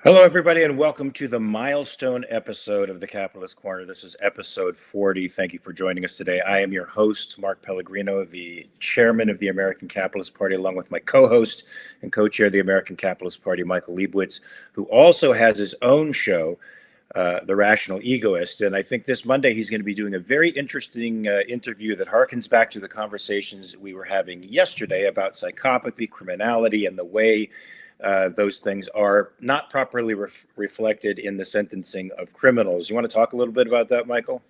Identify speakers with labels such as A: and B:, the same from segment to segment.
A: Hello, everybody, and welcome to the milestone episode of the Capitalist Corner. This is episode 40. Thank you for joining us today. I am your host, Mark Pellegrino, the chairman of the American Capitalist Party, along with my co-host and co-chair of the American Capitalist Party, Michael Liebowitz, who also has his own show, The Rational Egoist. And I think this Monday he's going to be doing a very interesting interview that harkens back to the conversations we were having yesterday about psychopathy, criminality, and the way those things are not properly reflected in the sentencing of criminals. You want to talk a little bit about that, Michael?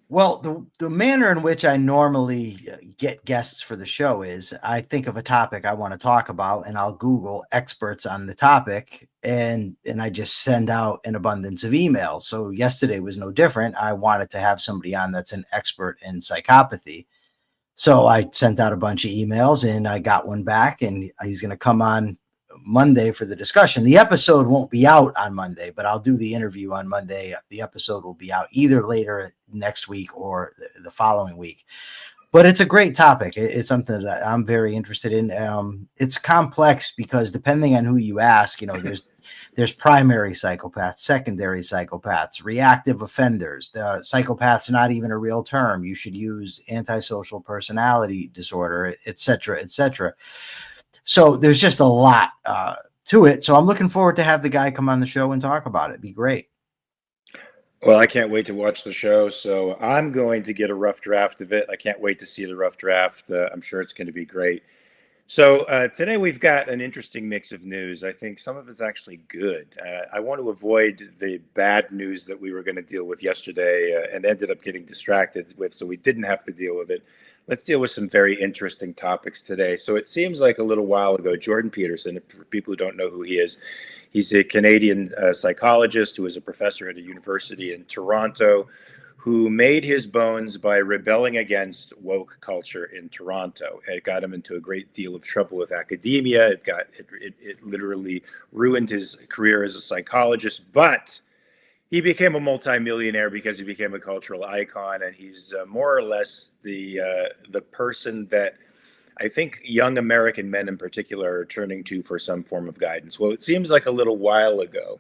B: Well, the manner in which I normally get guests for the show is I think of a topic I want to talk about, and I'll Google experts on the topic, and I just send out an abundance of emails. So yesterday was no different. I wanted to have somebody on that's an expert in psychopathy. So I sent out a bunch of emails, and I got one back, and he's going to come on Monday for the discussion. The episode won't be out on Monday, but I'll do the interview on Monday. The episode will be out either later next week or the following week. But it's a great topic. It's something that I'm very interested in. It's complex because depending on who you ask, there's primary psychopaths, secondary psychopaths, reactive offenders. The psychopath's not even a real term. You should use antisocial personality disorder, et cetera, et cetera. So there's just a lot to it. So I'm looking forward to have the guy come on the show and talk about it. It'd be great.
A: Well, I can't wait to watch the show. So I'm going to get a rough draft of it. I can't wait to see the rough draft. I'm sure it's going to be great. So today we've got an interesting mix of news. I think some of it's actually good. I want to avoid the bad news that we were going to deal with yesterday and ended up getting distracted with, so we didn't have to deal with it. Let's deal with some very interesting topics today. So it seems like a little while ago, Jordan Peterson, for people who don't know who he is, he's a Canadian psychologist who is a professor at a university in Toronto, who made his bones by rebelling against woke culture in Toronto. It got him into a great deal of trouble with academia. It literally ruined his career as a psychologist, but he became a multimillionaire because he became a cultural icon, and he's more or less the person that I think young American men in particular are turning to for some form of guidance. Well, it seems like a little while ago,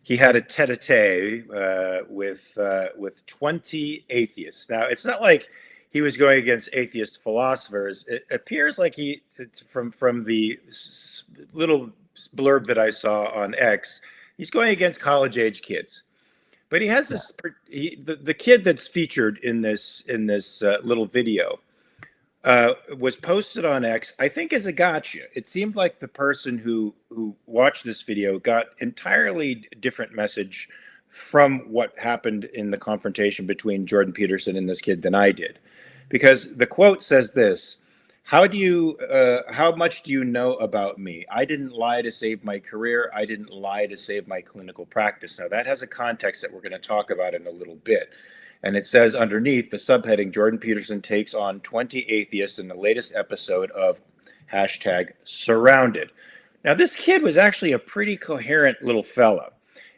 A: he had a tete-a-tete with 20 atheists. Now, it's not like he was going against atheist philosophers. It appears like from the little blurb that I saw on X, he's going against college-age kids. But he has this. The kid that's featured in this little video was posted on X, I think, as a gotcha. It seemed like the person who watched this video got entirely different message from what happened in the confrontation between Jordan Peterson and this kid than I did, because the quote says this: how much do you know about me? I didn't lie to save my career. I didn't lie to save my clinical practice. Now, that has a context that we're going to talk about in a little bit. And it says underneath the subheading, Jordan Peterson takes on 20 atheists in the latest episode of #Surrounded. Now, this kid was actually a pretty coherent little fella.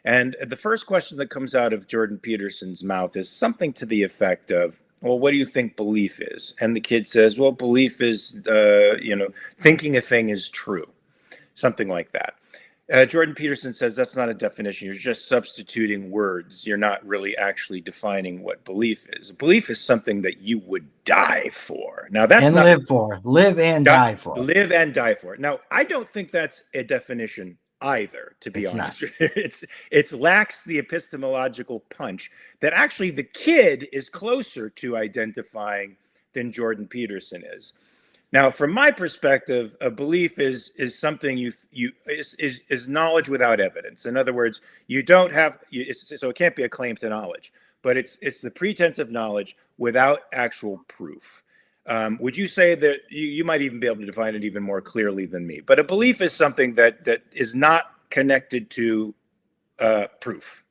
A: And the first question that comes out of Jordan Peterson's mouth is something to the effect of, well, what do you think belief is? And the kid says, well, belief is, thinking a thing is true. Something like that. Jordan Peterson says that's not a definition. You're just substituting words. You're not really actually defining what belief is. Belief is something that you would die for. Now, that's not
B: live and die for.
A: Live and die for. Now, I don't think that's a definition either, to be honest. It lacks the epistemological punch that actually the kid is closer to identifying than Jordan Peterson is. Now, from my perspective, a belief is something is knowledge without evidence. In other words, you don't have, so it can't be a claim to knowledge, but it's the pretense of knowledge without actual proof. Would you say that you might even be able to define it even more clearly than me? But a belief is something that is not connected to proof.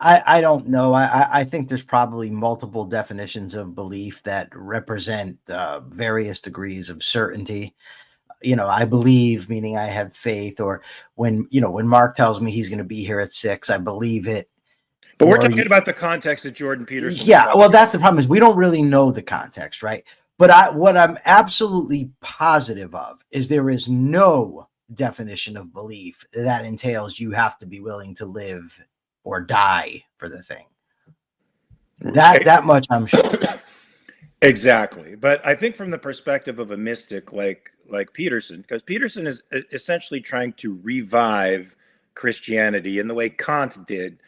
B: I don't know. I think there's probably multiple definitions of belief that represent various degrees of certainty. I believe, meaning I have faith, or when Mark tells me he's going to be here at 6, I believe it.
A: But we're talking about the context of Jordan Peterson.
B: Yeah, well, that's the problem, is we don't really know the context, right? But what I'm absolutely positive of is there is no definition of belief. That entails you have to be willing to live or die for the thing. That much I'm sure.
A: Exactly. But I think from the perspective of a mystic like Peterson, because Peterson is essentially trying to revive Christianity in the way Kant did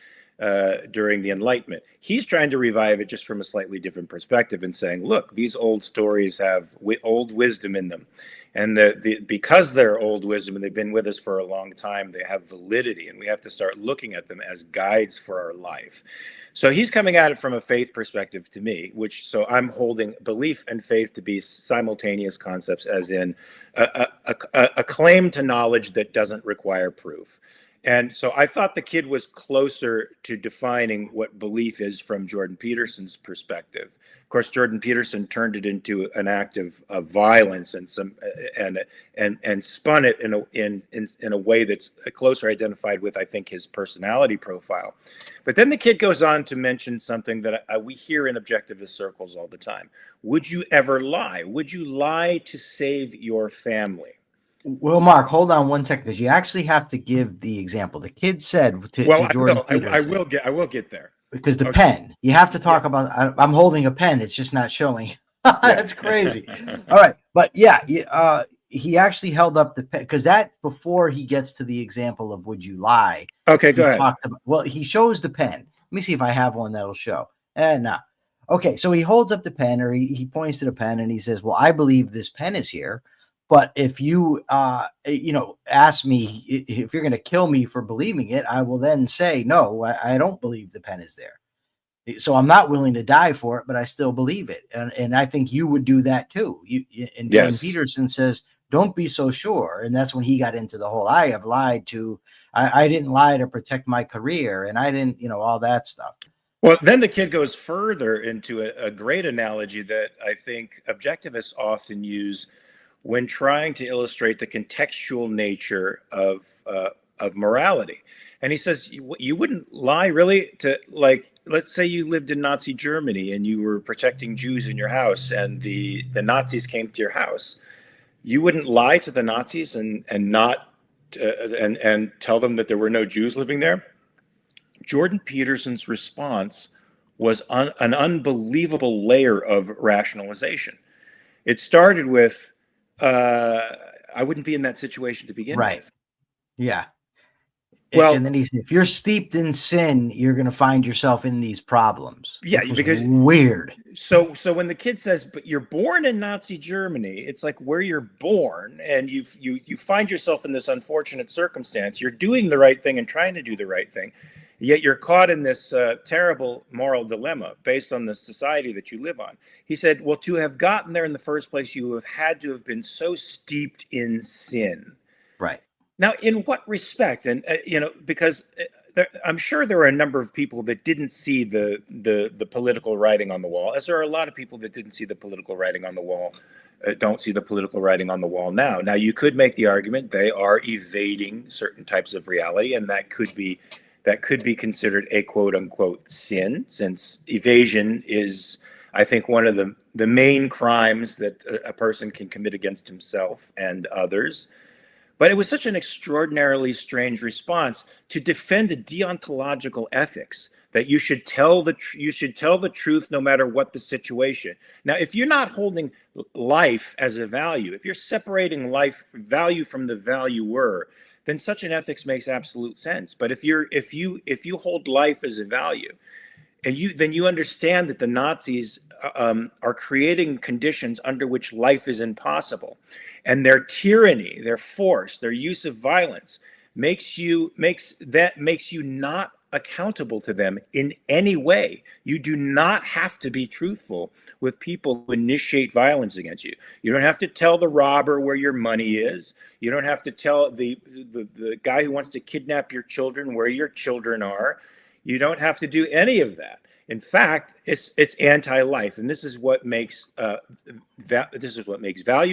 A: during the Enlightenment. He's trying to revive it just from a slightly different perspective and saying, look, these old stories have old wisdom in them. And because they're old wisdom and they've been with us for a long time, they have validity, and we have to start looking at them as guides for our life. So he's coming at it from a faith perspective to me, so I'm holding belief and faith to be simultaneous concepts, as in a claim to knowledge that doesn't require proof. And so I thought the kid was closer to defining what belief is from Jordan Peterson's perspective. Of course, Jordan Peterson turned it into an act of violence and spun it in a way that's closer identified with, I think, his personality profile. But then the kid goes on to mention something that we hear in objectivist circles all the time. Would you ever lie? Would you lie to save your family?
B: Well, Mark, hold on one second, because you actually have to give the example. The kid said to Jordan Peterson,
A: I will get there.
B: Because the pen, you have to talk about. I'm holding a pen; it's just not showing. That's crazy. All right, but yeah, he actually held up the pen, because that's before he gets to the example of would you lie.
A: Okay, go ahead.
B: Well, he shows the pen. Let me see if I have one that'll show. No. Okay, so he holds up the pen, or he points to the pen, and he says, "Well, I believe this pen is here. But if you, ask me if you're going to kill me for believing it, I will then say, no, I don't believe the pen is there. So I'm not willing to die for it, but I still believe it. And I think you would do that too. And Jordan Peterson says, don't be so sure. And that's when he got into the whole, I have lied to, I didn't lie to protect my career. And I didn't, all that stuff.
A: Well, then the kid goes further into a great analogy that I think objectivists often use when trying to illustrate the contextual nature of morality. And he says, you wouldn't lie really to, like, let's say you lived in Nazi Germany and you were protecting Jews in your house and the Nazis came to your house. You wouldn't lie to the Nazis and tell them that there were no Jews living there. Jordan Peterson's response was an unbelievable layer of rationalization. It started with, I wouldn't be in that situation to begin with.
B: Yeah. Well, and then he said, if you're steeped in sin, you're going to find yourself in these problems.
A: Yeah, because
B: weird.
A: So when the kid says, but you're born in Nazi Germany, it's like where you're born and you find yourself in this unfortunate circumstance. You're doing the right thing and trying to do the right thing. Yet you're caught in this terrible moral dilemma based on the society that you live on. He said, well, to have gotten there in the first place, you have had to have been so steeped in sin.
B: Right.
A: Now, in what respect? And, because I'm sure there are a number of people that didn't see the political writing on the wall, as there are a lot of people that didn't see the political writing on the wall, don't see the political writing on the wall now. Now, you could make the argument they are evading certain types of reality, and that could be considered a quote unquote sin, since evasion is, I think, one of the main crimes that a person can commit against himself and others. But it was such an extraordinarily strange response to defend a deontological ethics that you should tell the truth no matter what the situation. Now, if you're not holding life as a value, if you're separating life value from the valuer, then such an ethics makes absolute sense. But if you hold life as a value, and then you understand that the Nazis are creating conditions under which life is impossible, and their tyranny, their force, their use of violence makes you not accountable to them in any way. You do not have to be truthful with people who initiate violence against you. You don't have to tell the robber where your money is. You don't have to tell the guy who wants to kidnap your children where your children are. You don't have to do any of that. In fact, it's anti-life, and this is what makes values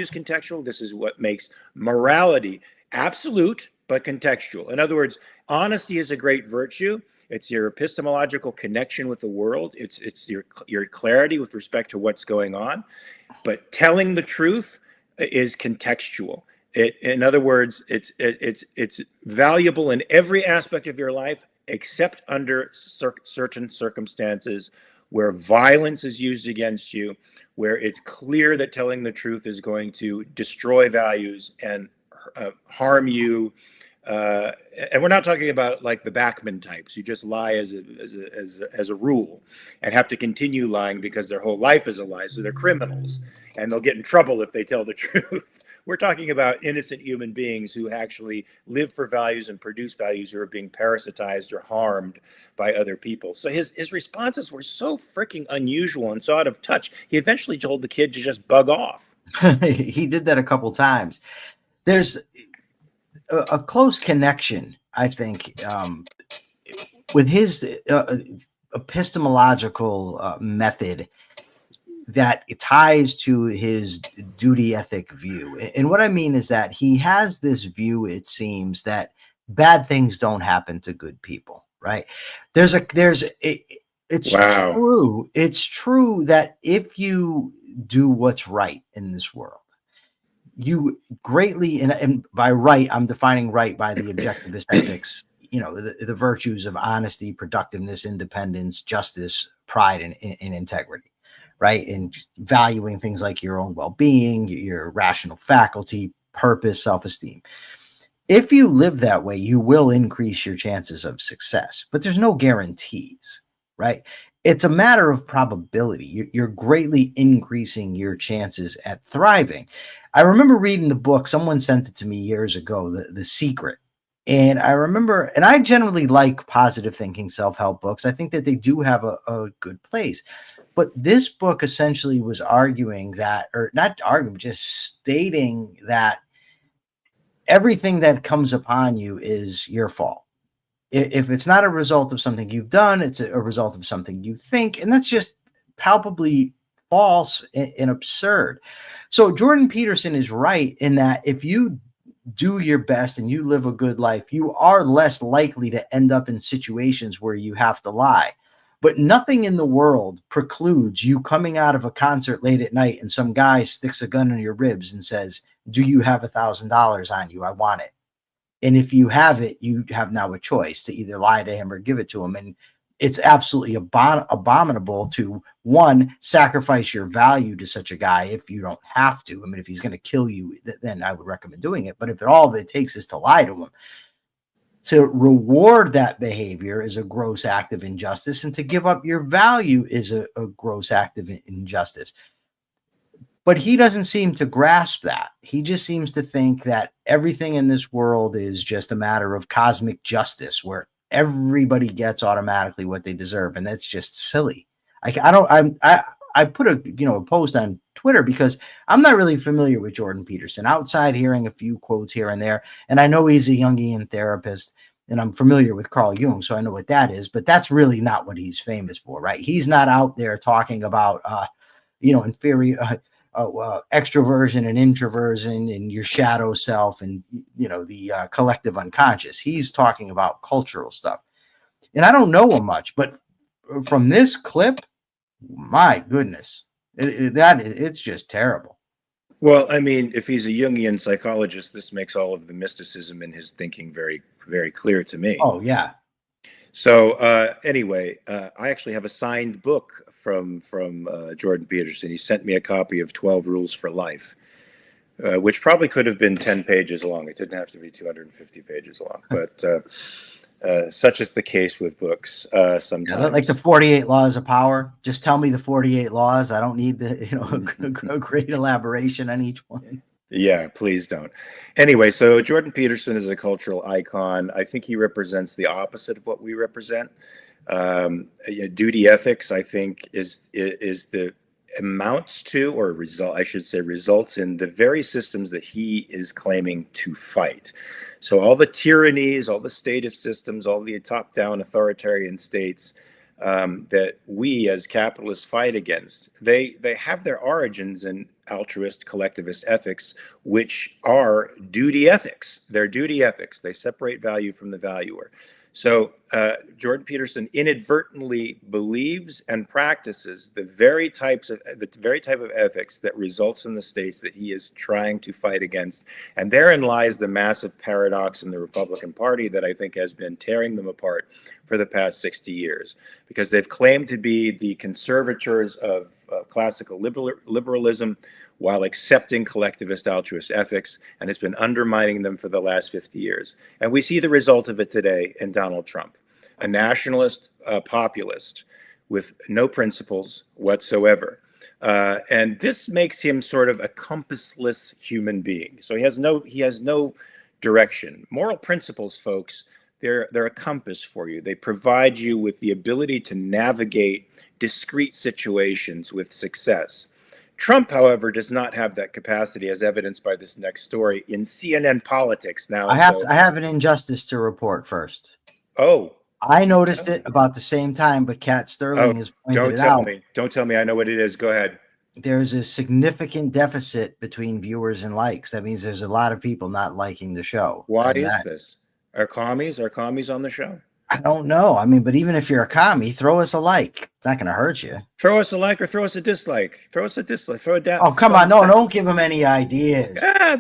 A: contextual. This is what makes morality absolute but contextual. In other words, honesty is a great virtue. It's your epistemological connection with the world. It's your clarity with respect to what's going on. But telling the truth is contextual. In other words, it's valuable in every aspect of your life, except under certain circumstances where violence is used against you, where it's clear that telling the truth is going to destroy values and harm you. And we're not talking about like the Bachman types who just lie as a rule and have to continue lying because their whole life is a lie. So they're criminals and they'll get in trouble if they tell the truth. We're talking about innocent human beings who actually live for values and produce values who are being parasitized or harmed by other people. So his responses were so freaking unusual and so out of touch. He eventually told the kid to just bug off.
B: He did that a couple times. There's a close connection, I think, with his epistemological method that it ties to his duty ethic view. And what I mean is that he has this view, it seems, that bad things don't happen to good people, right? It's
A: Wow.
B: true. It's true that if you do what's right in this world, you greatly, and by right, I'm defining right by the objectivist ethics, the virtues of honesty, productiveness, independence, justice, pride, and integrity, right? And valuing things like your own well-being, your rational faculty, purpose, self-esteem. If you live that way, you will increase your chances of success, but there's no guarantees, right? It's a matter of probability. You're greatly increasing your chances at thriving. I remember reading the book, someone sent it to me years ago, The Secret. And I remember, and I generally like positive thinking self-help books. I think that they do have a good place. But this book essentially was arguing that, or not arguing, just stating that everything that comes upon you is your fault. If it's not a result of something you've done, it's a result of something you think. And that's just palpably false and absurd. So Jordan Peterson is right in that if you do your best and you live a good life, you are less likely to end up in situations where you have to lie. But nothing in the world precludes you coming out of a concert late at night and some guy sticks a gun in your ribs and says, "Do you have $1,000 on you? I want it." And if you have it, you have now a choice to either lie to him or give it to him. And it's absolutely abominable to, one, sacrifice your value to such a guy if you don't have to. I mean, if he's going to kill you, then I would recommend doing it. But if all it takes is to lie to him, to reward that behavior is a gross act of injustice, and to give up your value is a gross act of injustice. But he doesn't seem to grasp that. He just seems to think that everything in this world is just a matter of cosmic justice, where everybody gets automatically what they deserve, and that's just silly. I put a post on Twitter because I'm not really familiar with Jordan Peterson outside hearing a few quotes here and there, and I know he's a Jungian therapist, and I'm familiar with Carl Jung, so I know what that is. But that's really not what he's famous for, right? He's not out there talking about inferior. Extroversion and introversion and your shadow self and the collective unconscious. He's talking about cultural stuff, and I don't know him much, but from this clip, my goodness, it's just terrible.
A: Well, I mean, if he's a Jungian psychologist, this makes all of the mysticism in his thinking very, very clear to me.
B: Oh yeah.
A: So anyway, I actually have a signed book from Jordan Peterson. He sent me a copy of 12 Rules for Life, which probably could have been 10 pages long. It didn't have to be 250 pages long, but such is the case with books sometimes.
B: Yeah, like the 48 Laws of Power. Just tell me the 48 laws. I don't need a great elaboration on each one.
A: Yeah, please don't. Anyway, so Jordan Peterson is a cultural icon. I think he represents the opposite of what we represent. Duty ethics, I think, is the amounts to, or result, I should say, results in the very systems that he is claiming to fight. So all the tyrannies, all the statist systems, all the top-down authoritarian states that we as capitalists fight against, they have their origins in altruist collectivist ethics, which are duty ethics. They're duty ethics. They separate value from the valuer. So Jordan Peterson inadvertently believes and practices the very type of ethics that results in the states that he is trying to fight against. And therein lies the massive paradox in the Republican Party that I think has been tearing them apart for the past 60 years, because they've claimed to be the conservators of classical liberalism while accepting collectivist altruist ethics, and it's been undermining them for the last 50 years. And we see the result of it today in Donald Trump, a nationalist populist with no principles whatsoever. And this makes him sort of a compassless human being. So he has no direction. Moral principles, folks, they're a compass for you. They provide you with the ability to navigate discrete situations with success. Trump, however, does not have that capacity, as evidenced by this next story in CNN Politics. Now,
B: I have an injustice to report first.
A: Oh,
B: I noticed it about the same time, but Kat Sterling has pointed it out.
A: Don't tell me. I know what it is. Go ahead.
B: There's a significant deficit between viewers and likes. That means there's a lot of people not liking the show.
A: Why is this? Are commies on the show?
B: I don't know. I mean, but even if you're a commie, throw us a like. It's not going to hurt you.
A: Throw us a like or throw us a dislike. Throw us a dislike. Throw it down.
B: Oh, come on. No, don't give them any ideas.
A: Yeah,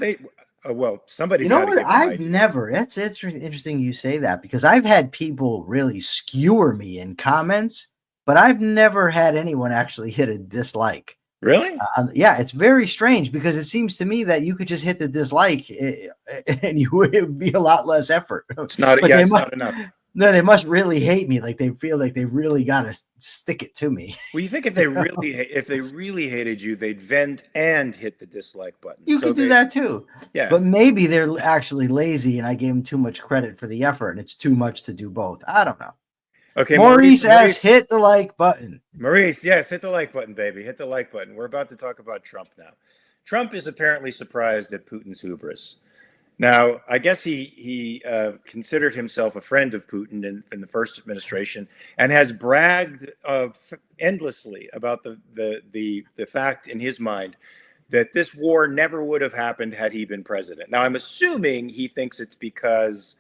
A: well, somebody's.
B: You know what? I've never. That's interesting you say that, because I've had people really skewer me in comments, but I've never had anyone actually hit a dislike.
A: Really?
B: Yeah, it's very strange, because it seems to me that you could just hit the dislike and it would be a lot less effort.
A: It's not. Yeah, it's not enough.
B: No, they must really hate me. Like they feel like they really got to stick it to me.
A: Well, you think if they really hated you, they'd vent and hit the dislike button.
B: You could do that too.
A: Yeah.
B: But maybe they're actually lazy and I gave them too much credit for the effort and it's too much to do both. I don't know.
A: Okay.
B: Maurice S, hit the like button.
A: Maurice, yes, hit the like button, baby. Hit the like button. We're about to talk about Trump now. Trump is apparently surprised at Putin's hubris. Now, I guess he considered himself a friend of Putin in the first administration and has bragged endlessly about the fact in his mind that this war never would have happened had he been president. Now, I'm assuming he thinks it's because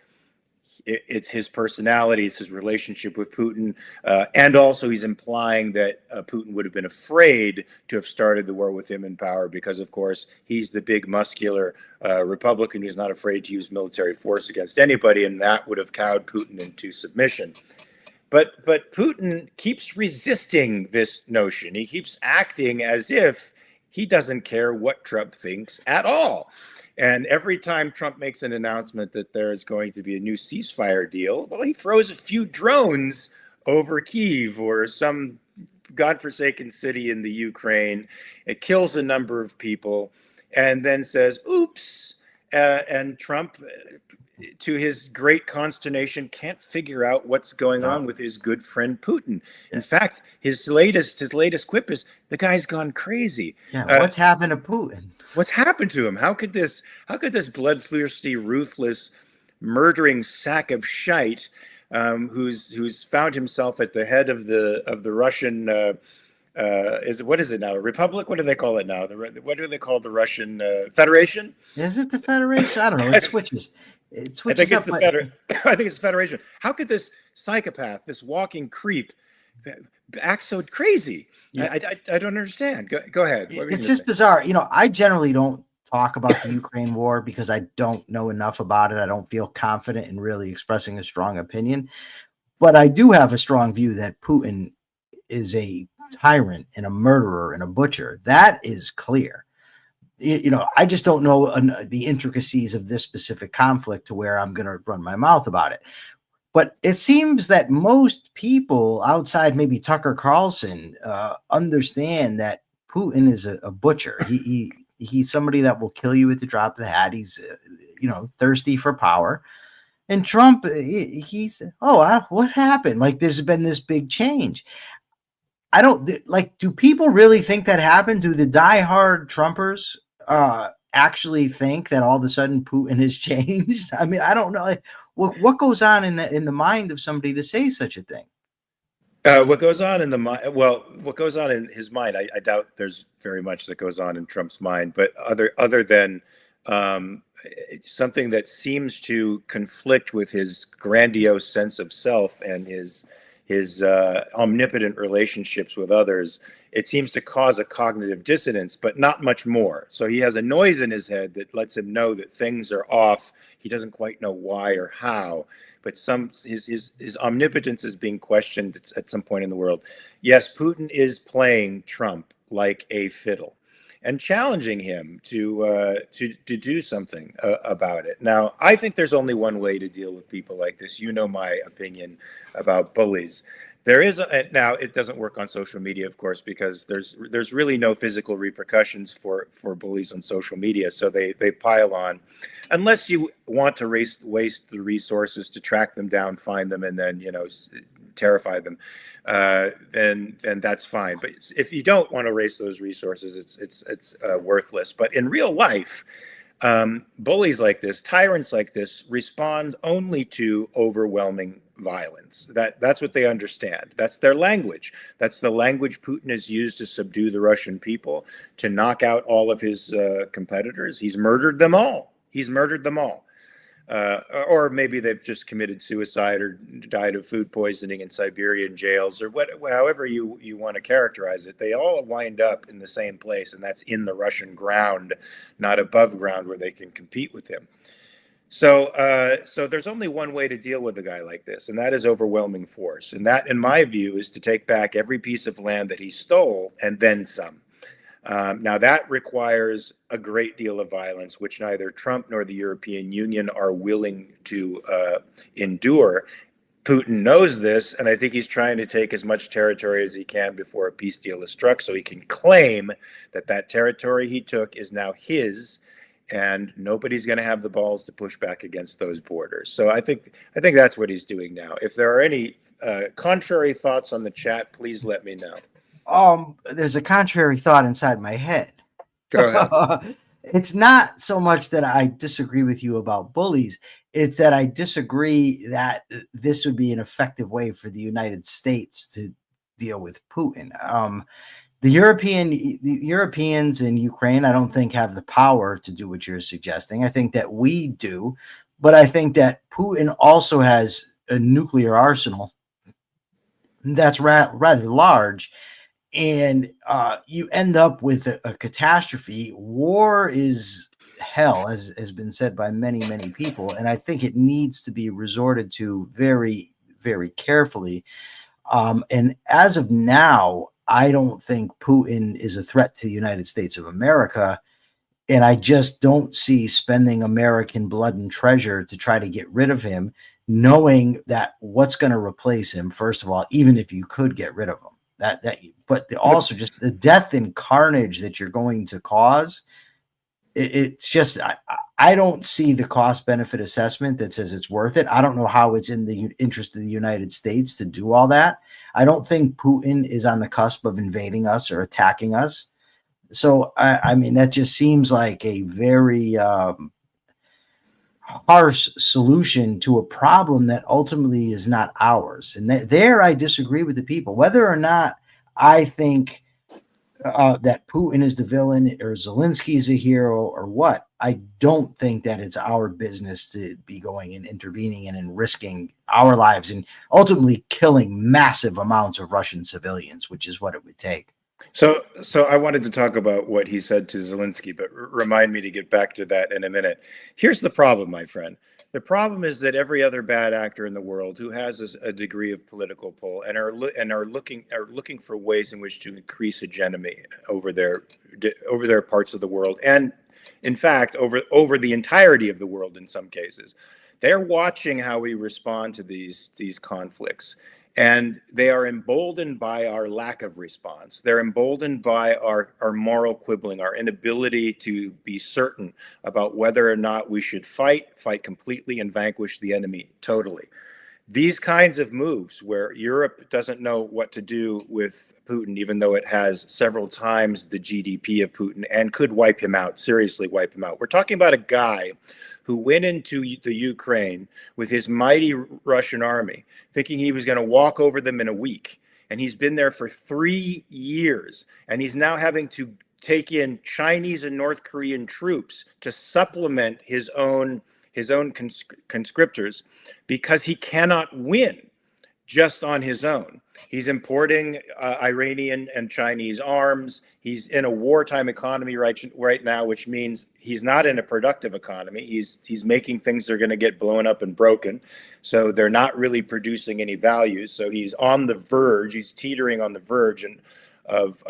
A: it's his personality, it's his relationship with Putin, and also he's implying that Putin would have been afraid to have started the war with him in power because, of course, he's the big muscular Republican who's not afraid to use military force against anybody, and that would have cowed Putin into submission. But Putin keeps resisting this notion. He keeps acting as if he doesn't care what Trump thinks at all. And every time Trump makes an announcement that there is going to be a new ceasefire deal, well, he throws a few drones over Kyiv or some godforsaken city in the Ukraine. It kills a number of people and then says, oops. And Trump, to his great consternation, can't figure out what's going on with his good friend Putin. In fact, his latest quip is, the guy's gone crazy.
B: Yeah, what's happened to Putin?
A: What's happened to him? How could this bloodthirsty, ruthless, murdering sack of shite, who's found himself at the head of the Russian what is it now? Republic? What do they call it now? What do they call the Russian Federation?
B: Is it the Federation? I don't know. It switches. It switches.
A: I think it's the Federation. How could this psychopath, this walking creep, act so crazy? Yeah. I don't understand. Go ahead.
B: It's just bizarre. You know, I generally don't talk about the Ukraine war because I don't know enough about it. I don't feel confident in really expressing a strong opinion. But I do have a strong view that Putin is a tyrant and a murderer and a butcher. That is clear. You know, I just don't know the intricacies of this specific conflict to where I'm going to run my mouth about it. But it seems that most people outside maybe Tucker Carlson understand that Putin is a butcher. He's somebody that will kill you at the drop of the hat. He's, thirsty for power. And Trump, he's, what happened? Like, there's been this big change. I don't do people really think that happened? Do the diehard Trumpers actually think that all of a sudden Putin has changed? I mean, I don't know. What goes on in the mind of somebody to say such a thing?
A: What goes on in the mind? Well, what goes on in his mind? I doubt there's very much that goes on in Trump's mind. But other than something that seems to conflict with his grandiose sense of self and his omnipotent relationships with others. It seems to cause a cognitive dissonance, but not much more. So he has a noise in his head that lets him know that things are off. He doesn't quite know why or how, but his omnipotence is being questioned at some point in the world. Yes, Putin is playing Trump like a fiddle and challenging him to do something about it. Now, I think there's only one way to deal with people like this. You know my opinion about bullies. There is now it doesn't work on social media, of course, because there's really no physical repercussions for bullies on social media, so they pile on, unless you want to waste the resources to track them down, find them, and then terrify them. Then that's fine. But if you don't want to waste those resources, it's worthless. But in real life, bullies like this, tyrants like this, respond only to overwhelming violence. That's what they understand. That's their language. That's the language Putin has used to subdue the Russian people, to knock out all of his competitors. He's murdered them all. He's murdered them all. Or maybe they've just committed suicide or died of food poisoning in Siberian jails, or however you want to characterize it. They all wind up in the same place, and that's in the Russian ground, not above ground where they can compete with him. So there's only one way to deal with a guy like this, and that is overwhelming force. And that, in my view, is to take back every piece of land that he stole and then some. Now, that requires a great deal of violence, which neither Trump nor the European Union are willing to endure. Putin knows this, and I think he's trying to take as much territory as he can before a peace deal is struck, so he can claim that territory he took is now his, and nobody's going to have the balls to push back against those borders. So I think that's what he's doing now. If there are any contrary thoughts on the chat, please let me know.
B: There's a contrary thought inside my head.
A: Go ahead.
B: It's not so much that I disagree with you about bullies. It's that I disagree that this would be an effective way for the United States to deal with Putin. The Europeans in Ukraine, I don't think have the power to do what you're suggesting. I think that we do, but I think that Putin also has a nuclear arsenal that's rather large. And you end up with a catastrophe. War is hell, as has been said by many, many people. And I think it needs to be resorted to very, very carefully. And as of now, I don't think Putin is a threat to the United States of America. And I just don't see spending American blood and treasure to try to get rid of him, knowing that what's going to replace him, first of all, even if you could get rid of him. But also just the death and carnage that you're going to cause. It's just, I don't see the cost benefit assessment that says it's worth it. I don't know how it's in the interest of the United States to do all that. I don't think Putin is on the cusp of invading us or attacking us. So, I mean, that just seems like a very harsh solution to a problem that ultimately is not ours. And there I disagree with the people. Whether or not I think that Putin is the villain or Zelensky is a hero or what, I don't think that it's our business to be going and intervening and risking our lives and ultimately killing massive amounts of Russian civilians, which is what it would take.
A: So I wanted to talk about what he said to Zelensky, but remind me to get back to that in a minute. Here's the problem, my friend. The problem is that every other bad actor in the world who has a degree of political pull and are looking for ways in which to increase hegemony over their parts of the world, and in fact over the entirety of the world in some cases, they're watching how we respond to these conflicts. And they are emboldened by our lack of response. They're emboldened by our moral quibbling, our inability to be certain about whether or not we should fight completely and vanquish the enemy totally. These kinds of moves where Europe doesn't know what to do with Putin, even though it has several times the GDP of Putin and could wipe him out, seriously wipe him out. We're talking about a guy who went into the Ukraine with his mighty Russian army, thinking he was going to walk over them in a week. And he's been there for 3 years. And he's now having to take in Chinese and North Korean troops to supplement his own conscriptors, because he cannot win just on his own. He's importing Iranian and Chinese arms. He's in a wartime economy right now, which means he's not in a productive economy. He's making things that are going to get blown up and broken. So they're not really producing any value. So he's on the verge. He's teetering on the verge of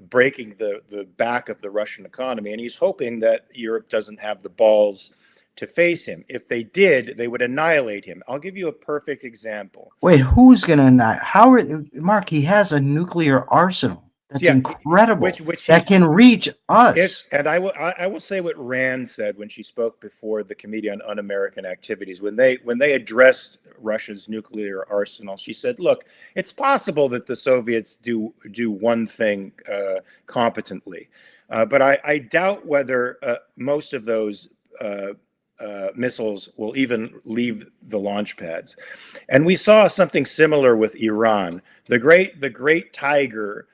A: breaking the back of the Russian economy. And he's hoping that Europe doesn't have the balls to face him. If they did, they would annihilate him. I'll give you a perfect example.
B: Wait, who's going to annihilate? Mark, he has a nuclear arsenal. That's incredible. Which that can reach us.
A: And I will say what Rand said when she spoke before the Committee on Un-American Activities. When they addressed Russia's nuclear arsenal, she said, "Look, it's possible that the Soviets do one thing competently, but I doubt whether most of those missiles will even leave the launch pads." And we saw something similar with Iran. The great tiger,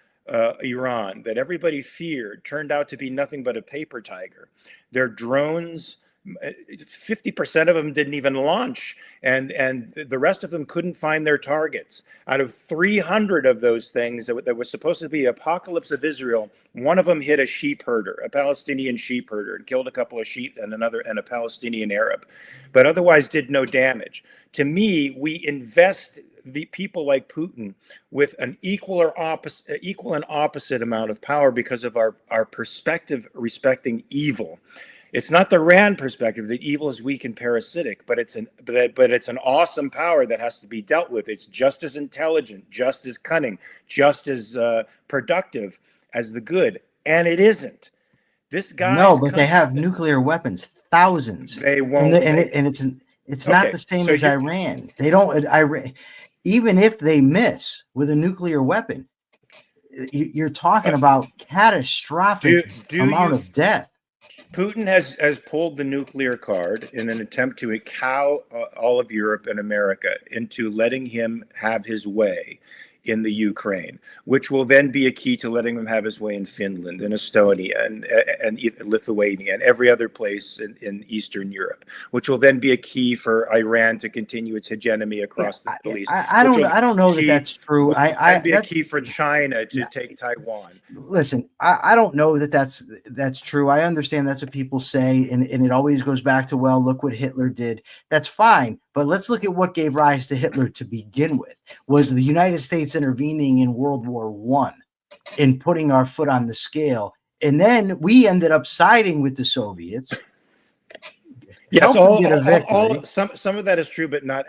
A: Iran, that everybody feared, turned out to be nothing but a paper tiger. Their drones, 50% of them didn't even launch, and the rest of them couldn't find their targets. Out of 300 of those things that was supposed to be apocalypse of Israel, one of them hit a sheep herder, a Palestinian sheep herder, and killed a couple of sheep and a Palestinian Arab, but otherwise did no damage. To me, we invest the people like Putin with an equal and opposite amount of power because of our perspective respecting evil. It's not the Rand perspective that evil is weak and parasitic, but it's an awesome power that has to be dealt with. It's just as intelligent, just as cunning, just as productive as the good, and it isn't. This guy.
B: No, but they have nuclear weapons, thousands.
A: They won't.
B: And it's not the same as Iran. They don't. Even if they miss with a nuclear weapon, you're talking about catastrophic amount of death.
A: Putin has pulled the nuclear card in an attempt to cow all of Europe and America into letting him have his way in the Ukraine, which will then be a key to letting him have his way in Finland and Estonia and Lithuania and every other place in Eastern Europe, which will then be a key for Iran to continue its hegemony across the Middle East.
B: I don't know that that's true.
A: That'd be a key for China to take Taiwan.
B: Listen, I don't know that that's true. I understand that's what people say, and it always goes back to, well, look what Hitler did. That's fine. But let's look at what gave rise to Hitler to begin with. Was the United States intervening in World War I and putting our foot on the scale. And then we ended up siding with the Soviets.
A: Yes, some of that is true, but not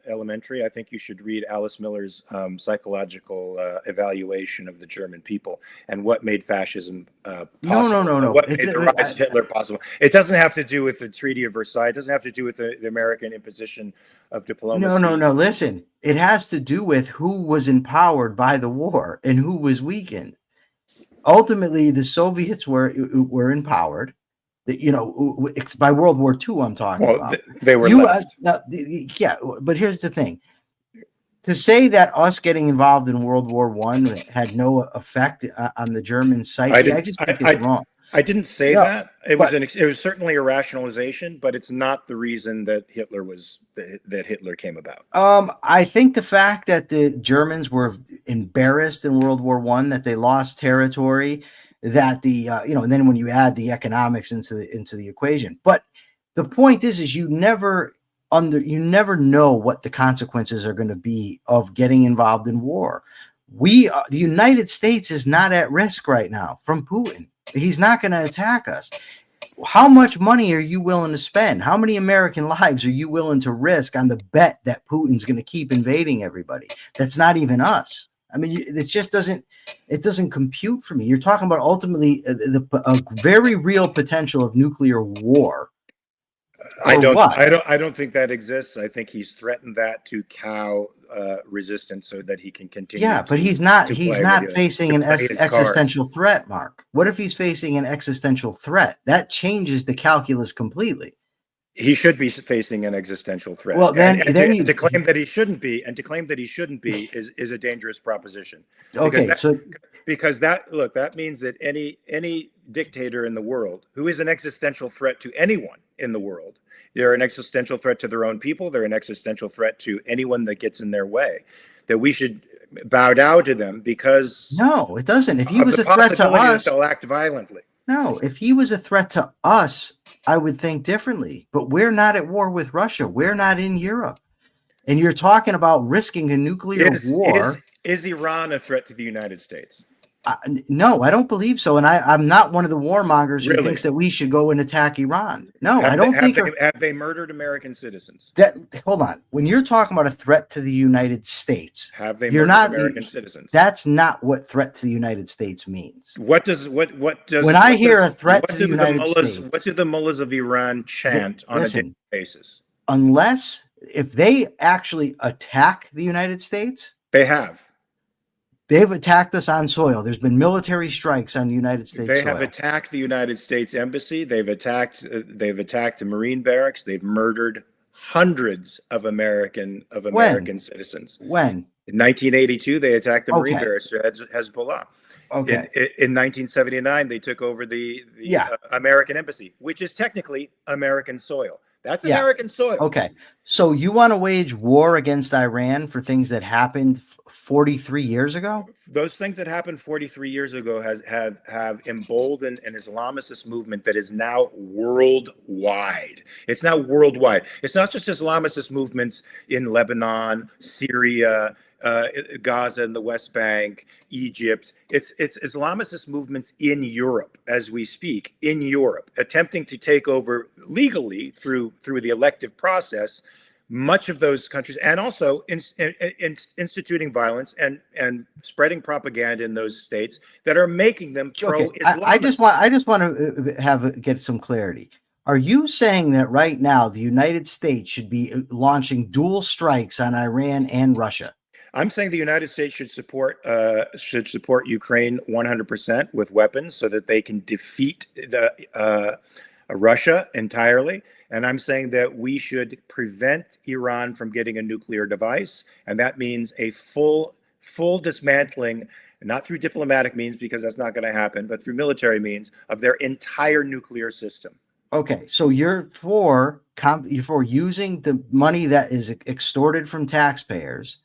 A: elementary. I think you should read Alice Miller's psychological evaluation of the German people and what made fascism possible.
B: No.
A: What made the rise of Hitler possible. It doesn't have to do with the Treaty of Versailles. It doesn't have to do with the American imposition of diplomacy.
B: No. Listen, it has to do with who was empowered by the war and who was weakened. Ultimately, the Soviets were empowered. It's by World War II I'm talking about.
A: They were left.
B: Yeah, but here's the thing. To say that us getting involved in World War I had no effect on the German psyche, I just think it's wrong.
A: I didn't say that. It was certainly a rationalization, but it's not the reason that Hitler came about.
B: I think the fact that the Germans were embarrassed in World War I, that they lost territory, that and then when you add the economics into the equation. But the point is you never know what the consequences are going to be of getting involved in war. The United States is not at risk right now from Putin. He's not going to attack us. How much money are you willing to spend? How many American lives are you willing to risk on the bet that Putin's going to keep invading everybody? That's not even us. I mean, it just doesn't compute for me. You're talking about ultimately a very real potential of nuclear war.
A: I don't think that exists. I think he's threatened that to cow resistance so that he can continue.
B: Yeah, but he's not facing an existential threat, Mark. What if he's facing an existential threat? That changes the calculus completely.
A: He should be facing an existential threat.
B: Well, then
A: to claim that he shouldn't be, is a dangerous proposition.
B: Okay,
A: Because that means that any dictator in the world who is an existential threat to anyone in the world, they're an existential threat to their own people, they're an existential threat to anyone that gets in their way, that we should bow down to them because
B: no, it doesn't. If he was a threat to us,
A: they'll act violently.
B: No, if he was a threat to us, I would think differently. But we're not at war with Russia. We're not in Europe. And you're talking about risking a nuclear war.
A: Is Iran a threat to the United States?
B: No, I don't believe so. And I'm not one of the warmongers who thinks that we should go and attack Iran. No, I don't think.
A: Have they murdered American citizens?
B: Hold on. When you're talking about a threat to the United States,
A: have they murdered American citizens?
B: That's not what threat to the United States means.
A: What does
B: when I hear a threat to the United States?
A: What do the mullahs of Iran chant on a daily basis?
B: If they actually attack the United States,
A: they have.
B: They've attacked us on soil. There's been military strikes on the United States soil.
A: They have attacked the United States embassy. They've attacked the Marine barracks. They've murdered hundreds of American citizens.
B: When?
A: In 1982, they attacked the Marine barracks at Hezbollah.
B: Okay.
A: In 1979, they took over the American embassy, which is technically American soil. That's American soil.
B: Okay. So you want to wage war against Iran for things that happened 43 years ago?
A: Those things that happened 43 years ago have emboldened an Islamicist movement that is now worldwide. It's now worldwide. It's not just Islamicist movements in Lebanon, Syria, Gaza and the West Bank, Egypt. It's Islamicist movements in Europe as we speak, in Europe, attempting to take over legally through the elective process much of those countries, and also instituting violence and spreading propaganda in those states that are making them pro-Islamist.
B: I just want to get some clarity. Are you saying that right now the United States should be launching dual strikes on Iran and Russia?
A: I'm saying the United States should support Ukraine 100% with weapons so that they can defeat Russia entirely. And I'm saying that we should prevent Iran from getting a nuclear device, and that means a full dismantling, not through diplomatic means because that's not going to happen, but through military means of their entire nuclear system.
B: Okay, so you're for using the money that is extorted from taxpayers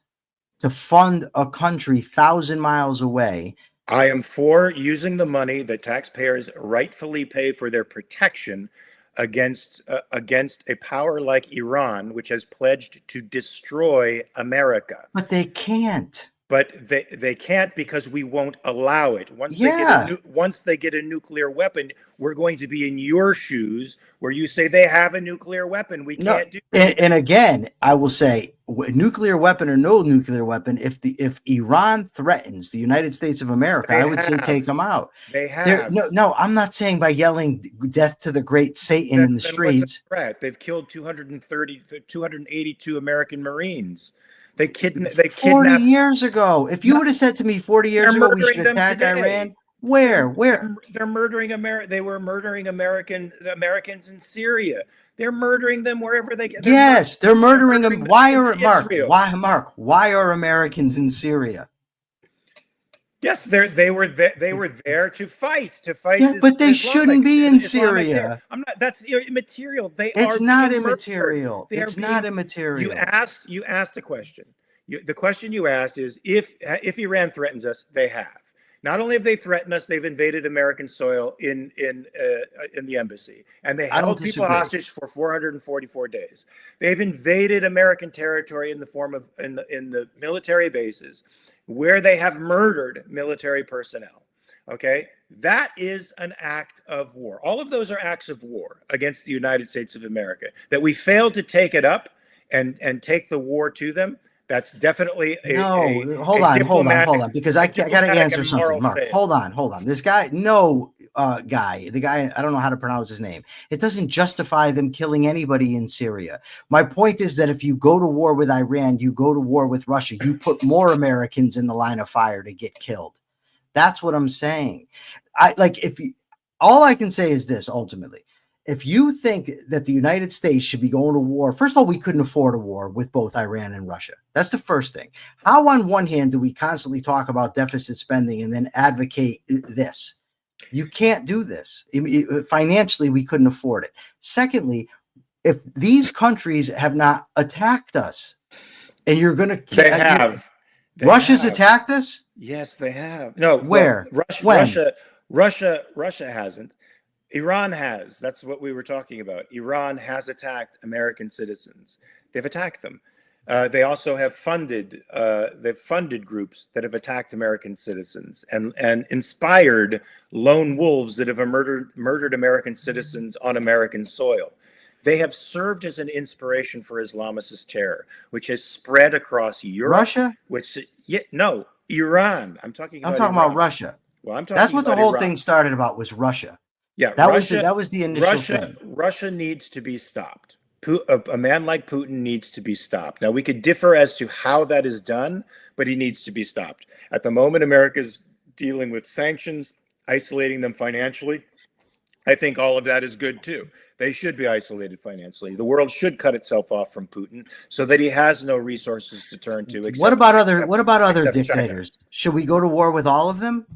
B: to fund a country 1,000 miles away.
A: I am for using the money that taxpayers rightfully pay for their protection against a power like Iran, which has pledged to destroy America.
B: But they can't.
A: But they can't because we won't allow it. Once they get a nuclear weapon, we're going to be in your shoes where you say they have a nuclear weapon. We can't do that.
B: And again, I will say, nuclear weapon or no nuclear weapon, if Iran threatens the United States of America, I would say take them out.
A: They have.
B: No, I'm not saying by yelling death to the great Satan in the streets.
A: Threat. They've killed 282 American Marines. They
B: 40 years ago. If you would have said to me 40 years ago we should attack Iran, where?
A: They're murdering They were murdering Americans in Syria. They're murdering them wherever they get.
B: Yes, they're murdering them. Why are Americans in Syria?
A: Yes, they were there to fight.
B: Yeah, but they shouldn't be in Syria.
A: That's immaterial.
B: It's not immaterial. It's not immaterial.
A: You asked a question. The question you asked is if Iran threatens us, they have. Not only have they threatened us, they've invaded American soil in the embassy, and they held people hostage for 444 days. They've invaded American territory in the form of in the military bases, where they have murdered military personnel. Okay, that is an act of war. All of those are acts of war against the United States of America. That we failed to take it up and take the war to to That's definitely
B: hold on, because I got to answer something, Mark. Hold on. This guy, the guy, I don't know how to pronounce his name. It doesn't justify them killing anybody in Syria. My point is that if you go to war with Iran, you go to war with Russia, you put more Americans in the line of fire to get killed. That's what I'm saying. All I can say is this, ultimately. if you think that the United States should be going to war, first of all, we couldn't afford a war with both Iran and Russia. That's the first thing. How, on one hand, do we constantly talk about deficit spending and then advocate this? You can't do this. Financially, we couldn't afford it. Secondly, if these countries have not attacked us, and you're going to...
A: They have.
B: Russia's attacked us?
A: Yes, they have. No.
B: Where?
A: Well, Russia hasn't. Iran has. That's what we were talking about. Iran has attacked American citizens. They've attacked them. They also have funded. They've funded groups that have attacked American citizens and inspired lone wolves that have murdered American citizens on American soil. They have served as an inspiration for Islamicist terror, which has spread across Europe.
B: Russia?
A: No, Iran. I'm talking
B: about Russia.
A: Well, I'm talking.
B: That's what
A: about
B: the whole
A: Iran.
B: thing started about, was Russia.
A: Yeah,
B: that was the initial thing.
A: Russia needs to be stopped. A man like Putin needs to be stopped. Now, we could differ as to how that is done, but he needs to be stopped. At the moment, America's dealing with sanctions, isolating them financially. I think all of that is good too. They should be isolated financially. The world should cut itself off from Putin so that he has no resources to turn to.
B: What about other dictators? China. Should we go to war with all of them?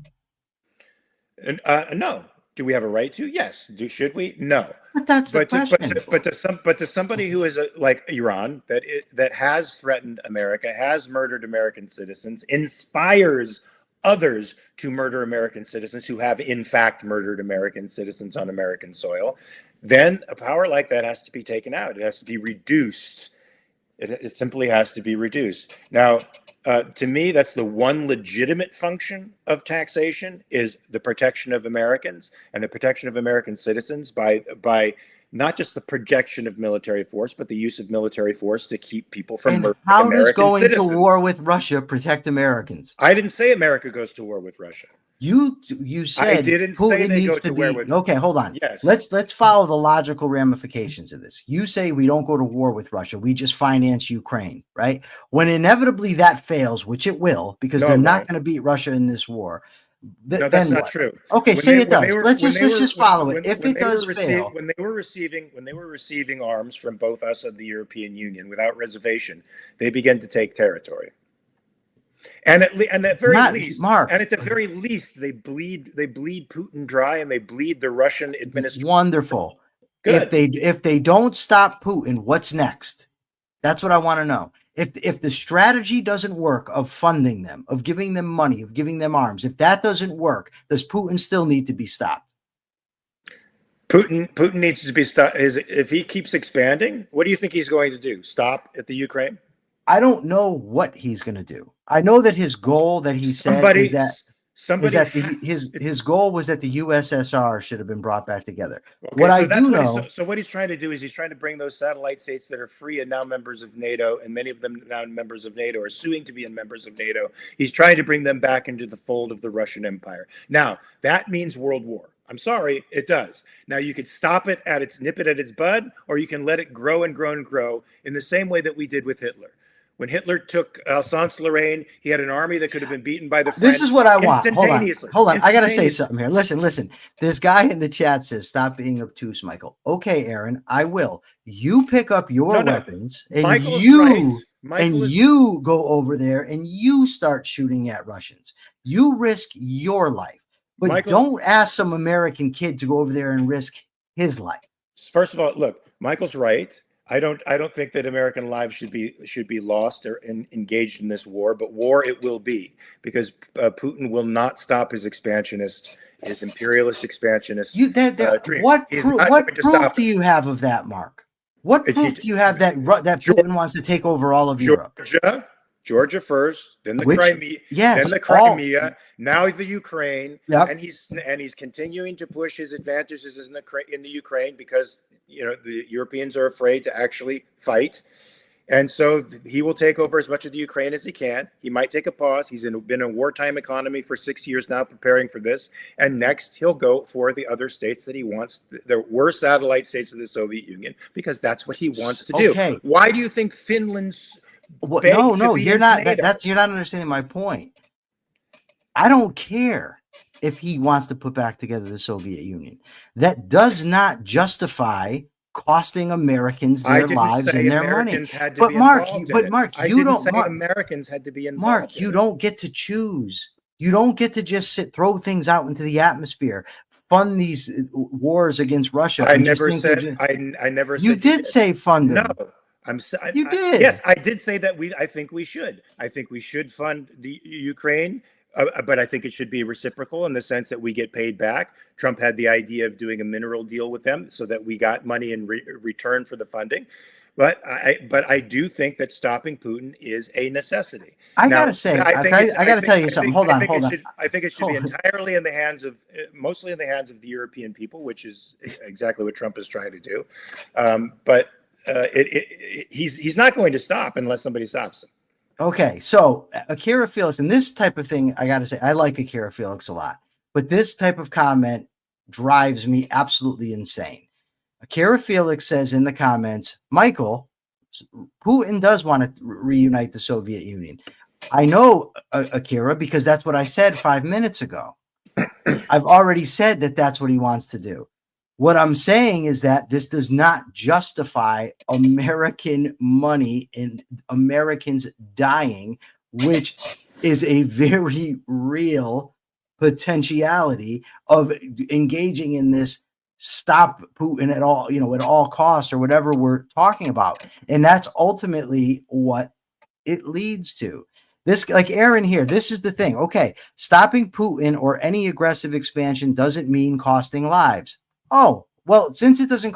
A: No. Do we have a right to? Yes. Should we? No.
B: But that's the question.
A: But to somebody who is like Iran, that has threatened America, has murdered American citizens, inspires others to murder American citizens who have in fact murdered American citizens on American soil, then a power like that has to be taken out. It has to be reduced. It simply has to be reduced. Now, to me, that's the one legitimate function of taxation, is the protection of Americans and the protection of American citizens by not just the projection of military force, but the use of military force to keep people from murdering American citizens. How does going
B: to war with Russia protect Americans?
A: I didn't say America goes to war with Russia.
B: You said
A: I didn't say they go to war with.
B: Okay, hold on.
A: Yes.
B: Let's follow the logical ramifications of this. You say we don't go to war with Russia. We just finance Ukraine, right? When inevitably that fails, which it will, because they're not going to beat Russia in this war.
A: No, that's not true.
B: Okay, say it does. Let's just follow it. If it does fail,
A: when they were receiving arms from both us and the European Union without reservation, they began to take territory. And at the very least, they bleed Putin dry, and they bleed the Russian administration.
B: Wonderful.
A: Good.
B: If they don't stop Putin, what's next? That's what I want to know. If the strategy doesn't work of funding them, of giving them money, of giving them arms, if that doesn't work, does Putin still need to be stopped?
A: Putin needs to be stopped. If he keeps expanding, what do you think he's going to do? Stop at the Ukraine?
B: I don't know what he's going to do. I know that his goal that he said his goal was that the USSR should have been brought back together.
A: Okay, so what he's trying to do is he's trying to bring those satellite states that are free and now members of NATO, and many of them now members of NATO are suing to be members of NATO. He's trying to bring them back into the fold of the Russian Empire. Now, that means world war. I'm sorry, it does. Now, you could nip it at its bud, or you can let it grow and grow and grow in the same way that we did with Hitler. When Hitler took Alsace-Lorraine, he had an army that could have been beaten by the French.
B: This is what I want. Hold on. I got to say something here. Listen. This guy in the chat says, stop being obtuse, Michael. Okay, Aaron, I will. You pick up your weapons and you go over there and you start shooting at Russians. You risk your life. But don't ask some American kid to go over there and risk his life.
A: First of all, look, Michael's right. I don't think that American lives should be lost or engaged in this war, but war it will be, because Putin will not stop his imperialist expansionist dream.
B: What proof do you have of that, Mark? What proof do you have that Putin wants to take over all of Europe?
A: Georgia first, then the Crimea, now the Ukraine, and he's continuing to push his advantages in the Ukraine because the Europeans are afraid to actually fight, and so he will take over as much of the Ukraine as he can. He might take a pause. He's been a wartime economy for 6 years now, preparing for this, and next he'll go for the other states that he wants. There were satellite states of the Soviet Union because that's what he wants to do. Why do you think Finland's
B: No, you're not. You're not understanding my point. I don't care. if he wants to put back together the Soviet Union. That does not justify costing Americans
A: I
B: their
A: didn't
B: lives
A: say
B: and their
A: Americans
B: money.
A: had to
B: But
A: be
B: Mark,
A: involved in it. I
B: you
A: didn't
B: don't,
A: say
B: Mark,
A: Americans had to be involved
B: Mark,
A: in
B: you
A: it.
B: don't get to choose. You don't get to just throw things out into the atmosphere, fund these wars against Russia.
A: I
B: And just
A: never
B: think they're
A: said I never
B: you
A: said
B: did say fund
A: no.
B: them. You
A: Yes,
B: did.
A: I did say that I think we should. I think we should fund the Ukraine, but I think it should be reciprocal in the sense that we get paid back. Trump had the idea of doing a mineral deal with them so that we got money in return for the funding. But I do think that stopping Putin is a necessity.
B: I
A: Now,
B: gotta say,
A: I gotta
B: tell you something. Hold on.
A: I think it should be entirely in the hands of, mostly in the hands of the European people, which is exactly what Trump is trying to do. But he's not going to stop unless somebody stops him.
B: Okay, so Akira Felix, and this type of thing, I got to say, I like Akira Felix a lot, but this type of comment drives me absolutely insane. Akira Felix says in the comments, Michael, Putin does want to reunite the Soviet Union. I know, Akira, because that's what I said 5 minutes ago. I've already said that that's what he wants to do. What I'm saying is that this does not justify American money and Americans dying, which is a very real potentiality of engaging in this stop Putin at all, at all costs or whatever we're talking about. And that's ultimately what it leads to. This, like Aaron here, this is the thing. Okay, stopping Putin or any aggressive expansion doesn't mean costing lives. Oh, well, since it doesn't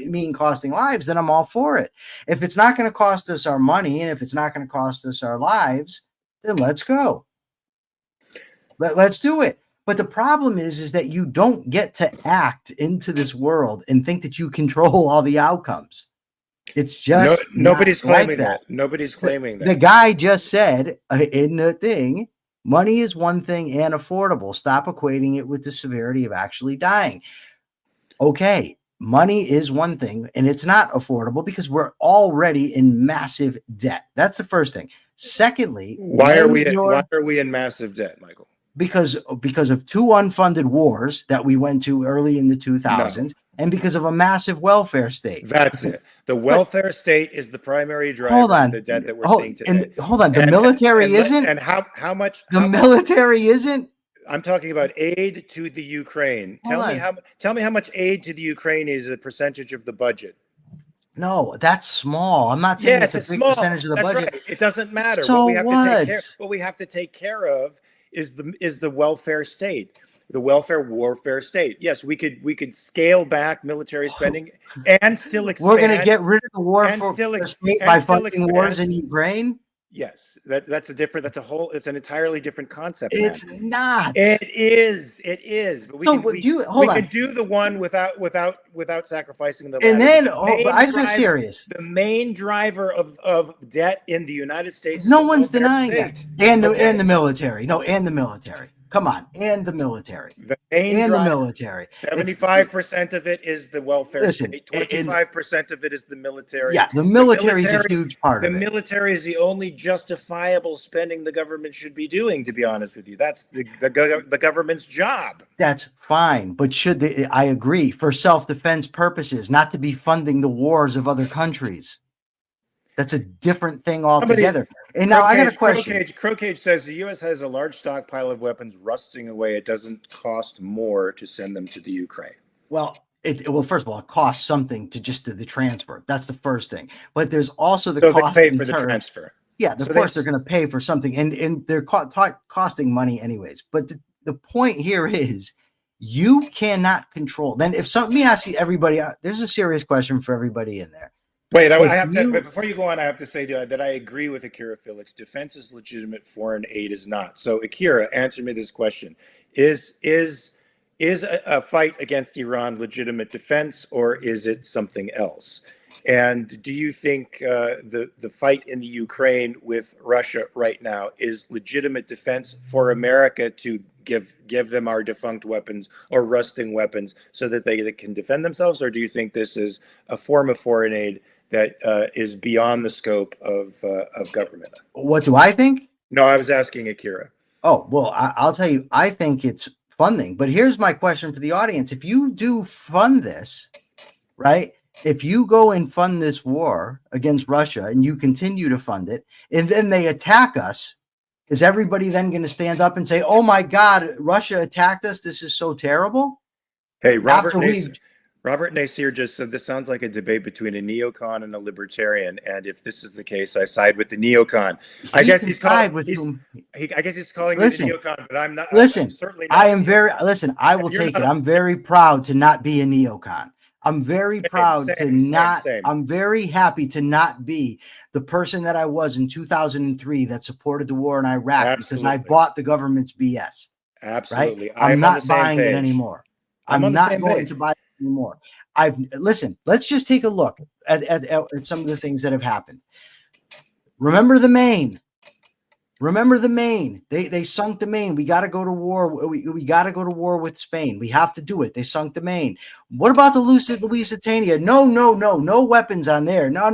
B: mean costing lives, then I'm all for it. If it's not going to cost us our money and if it's not going to cost us our lives, then let's go. Let's do it. But the problem is that you don't get to act into this world and think that you control all the outcomes. It's just
A: nobody's claiming
B: that.
A: Nobody's claiming that.
B: The guy just said in the thing, money is one thing and affordable. Stop equating it with the severity of actually dying. Okay, money is one thing and it's not affordable because we're already in massive debt. That's the first thing. Secondly,
A: why are we in massive debt, Michael?
B: Because of two unfunded wars that we went to early in the 2000s, and because of a massive welfare state.
A: That's it. The welfare state is the primary driver of the debt that we're seeing today.
B: Hold on, the military isn't.
A: And how much?
B: The military isn't.
A: I'm talking about aid to the Ukraine. Tell me how much aid to the Ukraine is a percentage of the budget.
B: No, that's small. I'm not saying it's a big percentage of the budget.
A: Right. It doesn't matter.
B: So
A: what we have to take care of is the welfare state, the warfare state. Yes, we could scale back military spending and still expand.
B: We're going to get rid of the warfare state by funding wars in Ukraine.
A: Yes, it's an entirely different concept.
B: It's not.
A: It is. But we can do the one without sacrificing the.
B: And then, I just get serious.
A: The main driver of debt in the United States.
B: No one's denying that. And the military. No, and the military. Come on, and the military.
A: The
B: military.
A: 75% of it is the welfare state. 25% of it is the military.
B: Yeah, the military is a huge part of it.
A: The military is the only justifiable spending the government should be doing, to be honest with you. That's the government's job.
B: That's fine, but I agree, for self-defense purposes, not to be funding the wars of other countries. That's a different thing altogether. And now I got a question.
A: Crocage says the U.S. has a large stockpile of weapons rusting away. It doesn't cost more to send them to the Ukraine.
B: Well, first of all, it costs something to the transfer. That's the first thing. But there's also the cost.
A: They pay for the transfer.
B: Yeah, of course they're going to pay for something, and they're costing money anyways. But the point here is, you cannot control. Then let me ask you, everybody. There's a serious question for everybody in there.
A: Wait, but before you go on, I have to say that I agree with Akira Felix. Defense is legitimate, foreign aid is not. So, Akira, answer me this question: Is a fight against Iran legitimate defense, or is it something else? And do you think the fight in the Ukraine with Russia right now is legitimate defense for America to give them our defunct weapons or rusting weapons so that they can defend themselves, or do you think this is a form of foreign aid that is beyond the scope of government?
B: What do I think?
A: No, I was asking Akira.
B: Oh, well, I'll tell you, I think it's funding. But here's my question for the audience. If you do fund this, right? If you go and fund this war against Russia and you continue to fund it, and then they attack us, is everybody then going to stand up and say, oh my God, Russia attacked us, this is so terrible?
A: Hey, Robert Nasir just said this sounds like a debate between a neocon and a libertarian, and if this is the case, I side with the neocon. I guess he's calling me the neocon, but I'm not.
B: Listen,
A: I'm certainly not.
B: I am very. Listen, I will take it. I'm very proud to not be a neocon. I'm very proud to not. I'm very happy to not be the person that I was in 2003 that supported the war in Iraq because I bought the government's BS.
A: Absolutely,
B: right? I'm not buying it anymore. I'm not going to buy it anymore. Listen, let's just take a look at some of the things that have happened. Remember the Maine. They sunk the Maine. We got to go to war. We got to go to war with Spain. We have to do it. They sunk the Maine. What about the Lusitania? No weapons on there. No.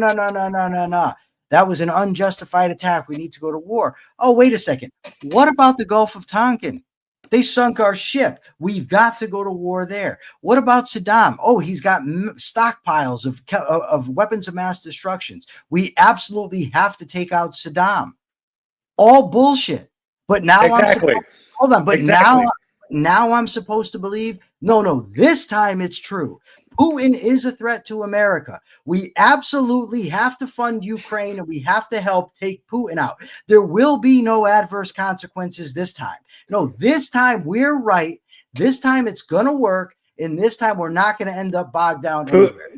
B: That was an unjustified attack. We need to go to war. Oh, wait a second. What about the Gulf of Tonkin? They sunk our ship. We've got to go to war there. What about Saddam? Oh, he's got stockpiles of weapons of mass destruction. We absolutely have to take out Saddam. All bullshit. But now now I'm supposed to believe, no, this time it's true. Putin is a threat to America. We absolutely have to fund Ukraine and we have to help take Putin out. There will be no adverse consequences this time. No, this time we're right. This time it's going to work. And this time we're not going to end up bogged down.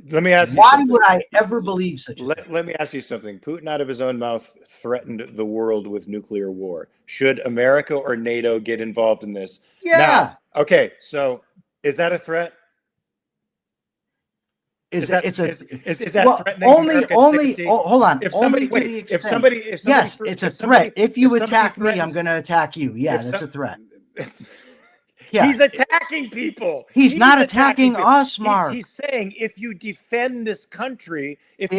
A: Let me ask you
B: why would I ever believe such a thing?
A: Let me ask you something. Putin out of his own mouth threatened the world with nuclear war. Should America or NATO get involved in this?
B: Yeah.
A: Now, okay, so is that a threat?
B: Is that
A: threatening
B: hold on. Yes, it's a threat. If you attack me, I'm going to attack you. Yeah, that's a threat.
A: Yeah. He's attacking people.
B: He's not attacking us, Mark.
A: He's saying if you defend this country, if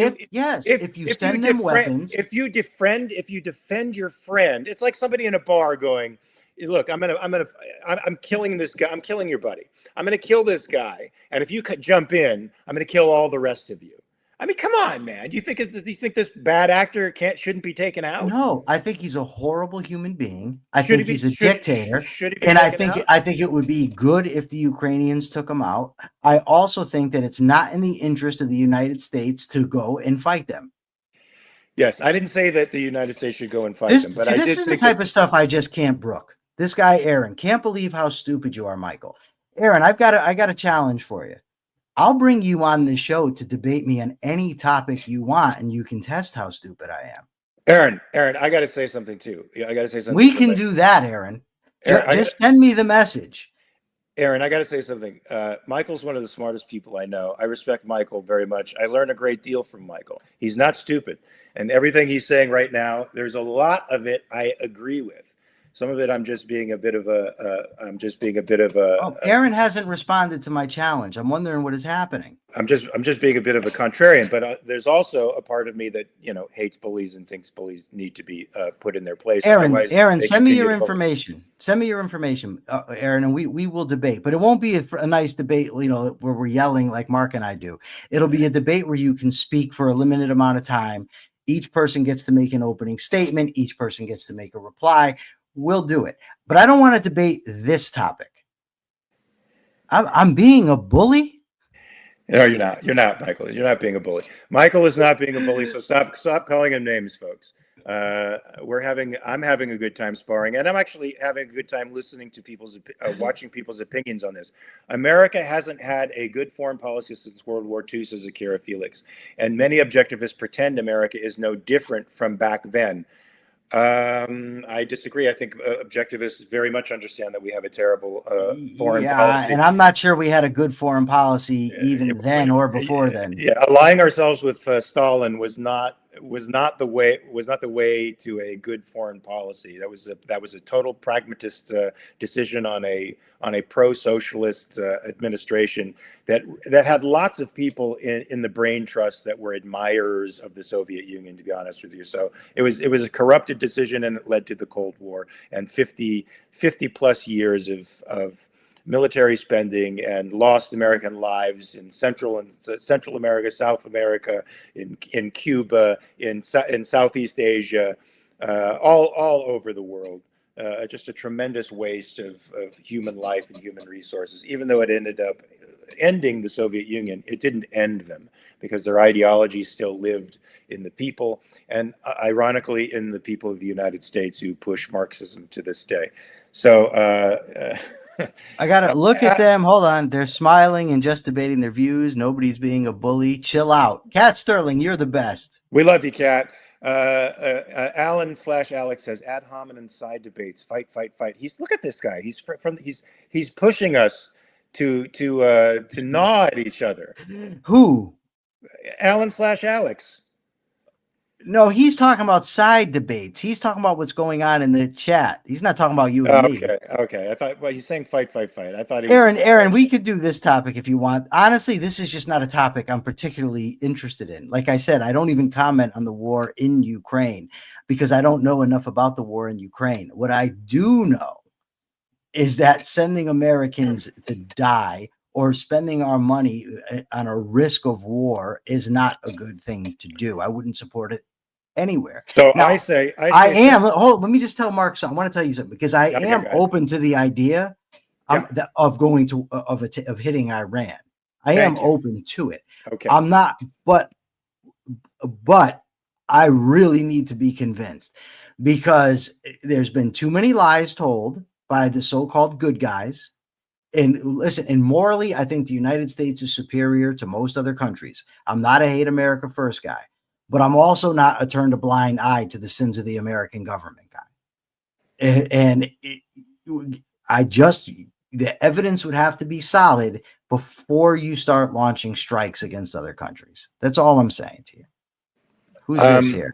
B: you send them weapons,
A: if you defend your friend, it's like somebody in a bar going, look, I'm killing this guy. I'm killing your buddy. I'm going to kill this guy. And if you could jump in, I'm going to kill all the rest of you. I mean, come on, man. Do you think this bad actor shouldn't be taken out?
B: No, I think he's a horrible human being. I think he's a dictator. And I think it would be good if the Ukrainians took him out. I also think that it's not in the interest of the United States to go and fight them.
A: Yes, I didn't say that the United States should go and fight them, but
B: this is the type of stuff I just can't brook. This guy, Aaron, can't believe how stupid you are, Michael. Aaron, I got a challenge for you. I'll bring you on the show to debate me on any topic you want, and you can test how stupid I am.
A: Aaron, I got to say something too. I got to say something.
B: We can do that, Aaron. Just send me the message.
A: Aaron, I got to say something. Michael's one of the smartest people I know. I respect Michael very much. I learn a great deal from Michael. He's not stupid. And everything he's saying right now, there's a lot of it I agree with. Some of it I'm just being a bit of
B: Aaron hasn't responded to my challenge. I'm wondering what is happening.
A: I'm just being a bit of a contrarian, but there's also a part of me that hates bullies and thinks bullies need to be put in their place.
B: Aaron, send me your information. Send me your information, Aaron, and we will debate. But it won't be a nice debate, where we're yelling like Mark and I do. It'll be a debate where you can speak for a limited amount of time. Each person gets to make an opening statement. Each person gets to make a reply. We'll do it. But I don't want to debate this topic. I'm being a bully?
A: No, you're not. You're not, Michael. You're not being a bully. Michael is not being a bully, so stop calling him names, folks. I'm having a good time sparring, and I'm actually having a good time listening to watching people's opinions on this. America hasn't had a good foreign policy since World War II, says Akira Felix, and many objectivists pretend America is no different from back then. I disagree. I think objectivists very much understand that we have a terrible foreign policy.
B: And I'm not sure we had a good foreign policy even then or before then.
A: Yeah, aligning ourselves with Stalin was not the way to a good foreign policy. That was a total pragmatist decision on a pro-socialist administration that had lots of people in the brain trust that were admirers of the Soviet Union, to be honest with you. So it was a corrupted decision, and it led to the Cold War and 50 plus years of military spending and lost American lives in Central America, South America, in Cuba, in Southeast Asia, all over the world. Just a tremendous waste of human life and human resources. Even though it ended up ending the Soviet Union, it didn't end them, because their ideology still lived in the people, and ironically in the people of the United States, who push Marxism to this day. So
B: I gotta look at them. Hold on. They're smiling and just debating their views. Nobody's being a bully. Chill out. Cat Sterling, you're the best.
A: we love you, Kat. Alan/Alex says ad hominem side debates, fight. Look at this guy. He's pushing us to gnaw at each other.
B: Who?
A: Alan/Alex.
B: No, he's talking about side debates. He's talking about what's going on in the chat. He's not talking about you and me.
A: Okay. I thought, well, he's saying fight. I thought he was
B: Aaron, we could do this topic if you want. Honestly, this is just not a topic I'm particularly interested in. Like I said, I don't even comment on the war in Ukraine because I don't know enough about the war in Ukraine. What I do know is that sending Americans to die or spending our money on a risk of war is not a good thing to do. I wouldn't support it anywhere.
A: So
B: now,
A: I say
B: am. Let me just tell Mark something. I want to tell you something, because I am open to the idea of going to of hitting Iran. I am open to it.
A: Okay.
B: I'm not, but I really need to be convinced, because there's been too many lies told by the so-called good guys. And listen, and morally, I think the United States is superior to most other countries. I'm not a hate America first guy, but I'm also not a turn a blind eye to the sins of the American government guy. The evidence would have to be solid before you start launching strikes against other countries. That's all I'm saying to you. Who's this here?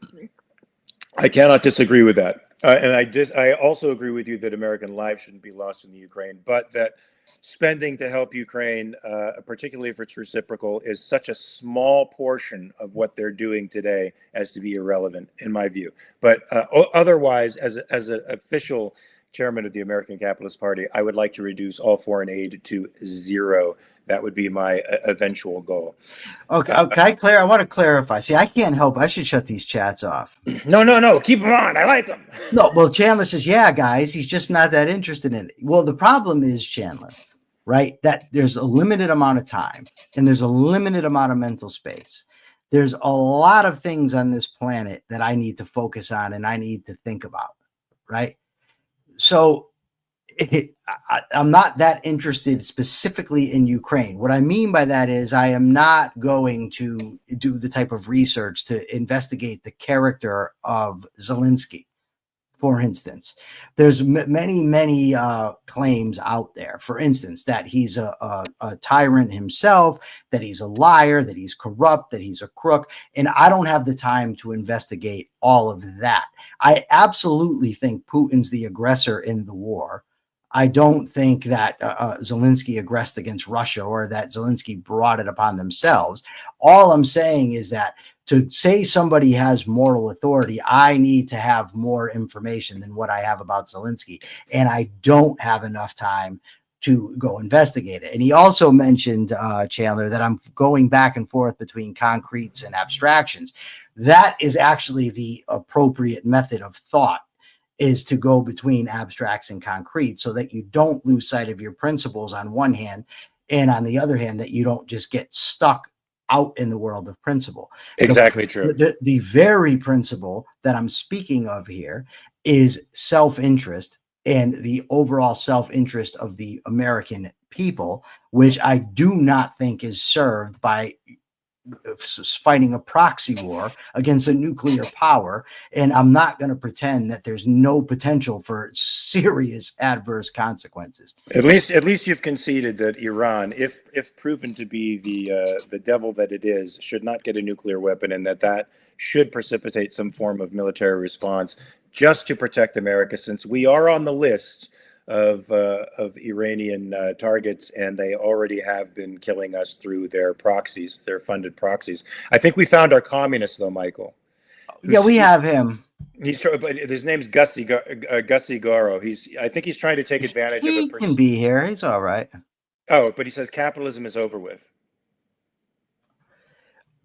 A: I cannot disagree with that. And I also agree with you that American lives shouldn't be lost in the Ukraine, but that spending to help Ukraine, particularly if it's reciprocal, is such a small portion of what they're doing today as to be irrelevant, in my view. But otherwise, as an official chairman of the American Capitalist Party, I would like to reduce all foreign aid to zero. That would be my eventual goal.
B: Okay, I want to clarify. See, I can't help. I should shut these chats off.
A: No. Keep them on. I like them.
B: No, well, Chandler says, yeah, guys, he's just not that interested in it. Well, the problem is, Chandler, right, that there's a limited amount of time and there's a limited amount of mental space. There's a lot of things on this planet that I need to focus on and I need to think about, right? So I'm not that interested specifically in Ukraine. What I mean by that is I am not going to do the type of research to investigate the character of Zelensky. For instance, there's many claims out there. For instance, that he's a tyrant himself, that he's a liar, that he's corrupt, that he's a crook. And I don't have the time to investigate all of that. I absolutely think Putin's the aggressor in the war. I don't think that Zelensky aggressed against Russia or that Zelensky brought it upon themselves. All I'm saying is that to say somebody has moral authority, I need to have more information than what I have about Zelensky. And I don't have enough time to go investigate it. And he also mentioned, Chandler, that I'm going back and forth between concretes and abstractions. That is actually the appropriate method of thought, is to go between abstracts and concrete so that you don't lose sight of your principles on one hand, and on the other hand, that you don't just get stuck out in the world of principle.
A: Exactly true.
B: The very principle that I'm speaking of here is self-interest and the overall self-interest of the American people, which I do not think is served by fighting a proxy war against a nuclear power. And I'm not going to pretend that there's no potential for serious adverse consequences.
A: At least you've conceded that Iran, if proven to be the devil that it is, should not get a nuclear weapon, and that should precipitate some form of military response just to protect America, since we are on the list of Iranian targets, and they already have been killing us through their proxies, their funded proxies. I think we found our communist, though, Michael.
B: Yeah, we have him.
A: But his name's Gussie Garo. I think he's trying to take advantage of a
B: He can be here. He's all right.
A: Oh, but he says capitalism is over with.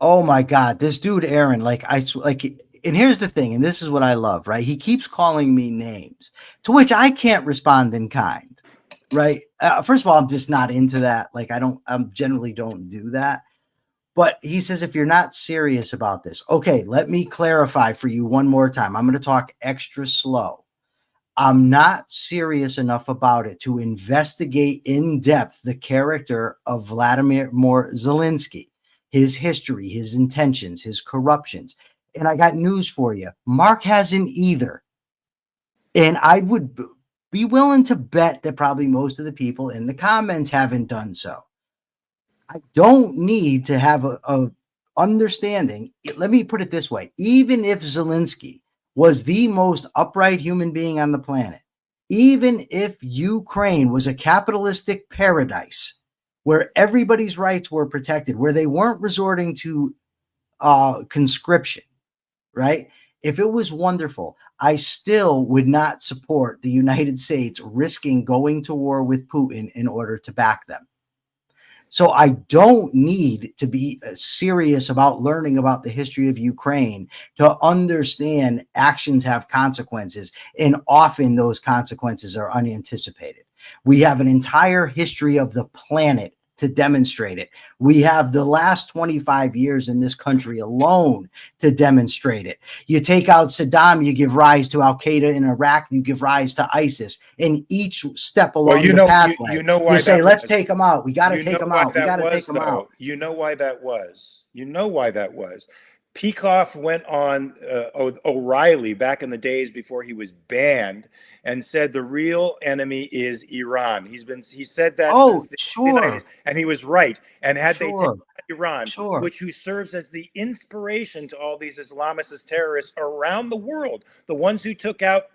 B: Oh my God, this dude Aaron, and here's the thing, and this is what I love, right? He keeps calling me names, to which I can't respond in kind, right? First of all, I'm just not into that. Like I generally don't do that. But he says, if you're not serious about this, okay, let me clarify for you one more time. I'm going to talk extra slow. I'm not serious enough about it to investigate in depth the character of Vladimir Zelensky, his history, his intentions, his corruptions. And I got news for you. Mark hasn't either. And I would be willing to bet that probably most of the people in the comments haven't done so. I don't need to have a understanding. Let me put it this way. Even if Zelensky was the most upright human being on the planet, even if Ukraine was a capitalistic paradise where everybody's rights were protected, where they weren't resorting to conscription, right? If it was wonderful, I still would not support the United States risking going to war with Putin in order to back them. So I don't need to be serious about learning about the history of Ukraine to understand actions have consequences, and often those consequences are unanticipated. We have an entire history of the planet to demonstrate it. We have the last 25 years in this country alone to demonstrate it. You take out Saddam, you give rise to Al Qaeda in Iraq, you give rise to ISIS. And each step along the pathway,
A: you know why
B: you say, let's take them out. We got to take them out. We got to take them out.
A: You know why that was. You know why that was. Peikoff went on O'Reilly back in the days before he was banned and said the real enemy is Iran. He said that since the 90s, and he was right. And had they taken Iran, who serves as the inspiration to all these Islamist terrorists around the world, the ones who took out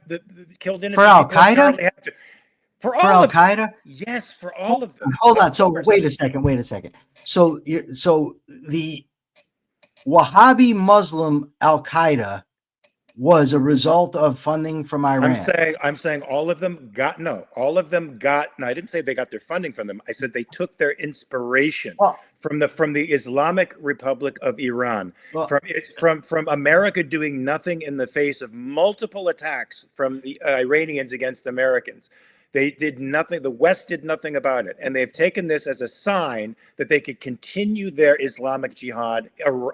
A: killed innocent
B: for Al Qaeda.
A: For Al Qaeda,
B: yes,
A: for all of them.
B: Hold on. So wait a second. So the Wahhabi Muslim Al Qaeda was a result of funding from Iran.
A: I'm saying all of them got. No, I didn't say they got their funding from them. I said they took their inspiration from the Islamic Republic of Iran, from America doing nothing in the face of multiple attacks from the Iranians against Americans. They did nothing. The West did nothing about it. And they've taken this as a sign that they could continue their Islamic jihad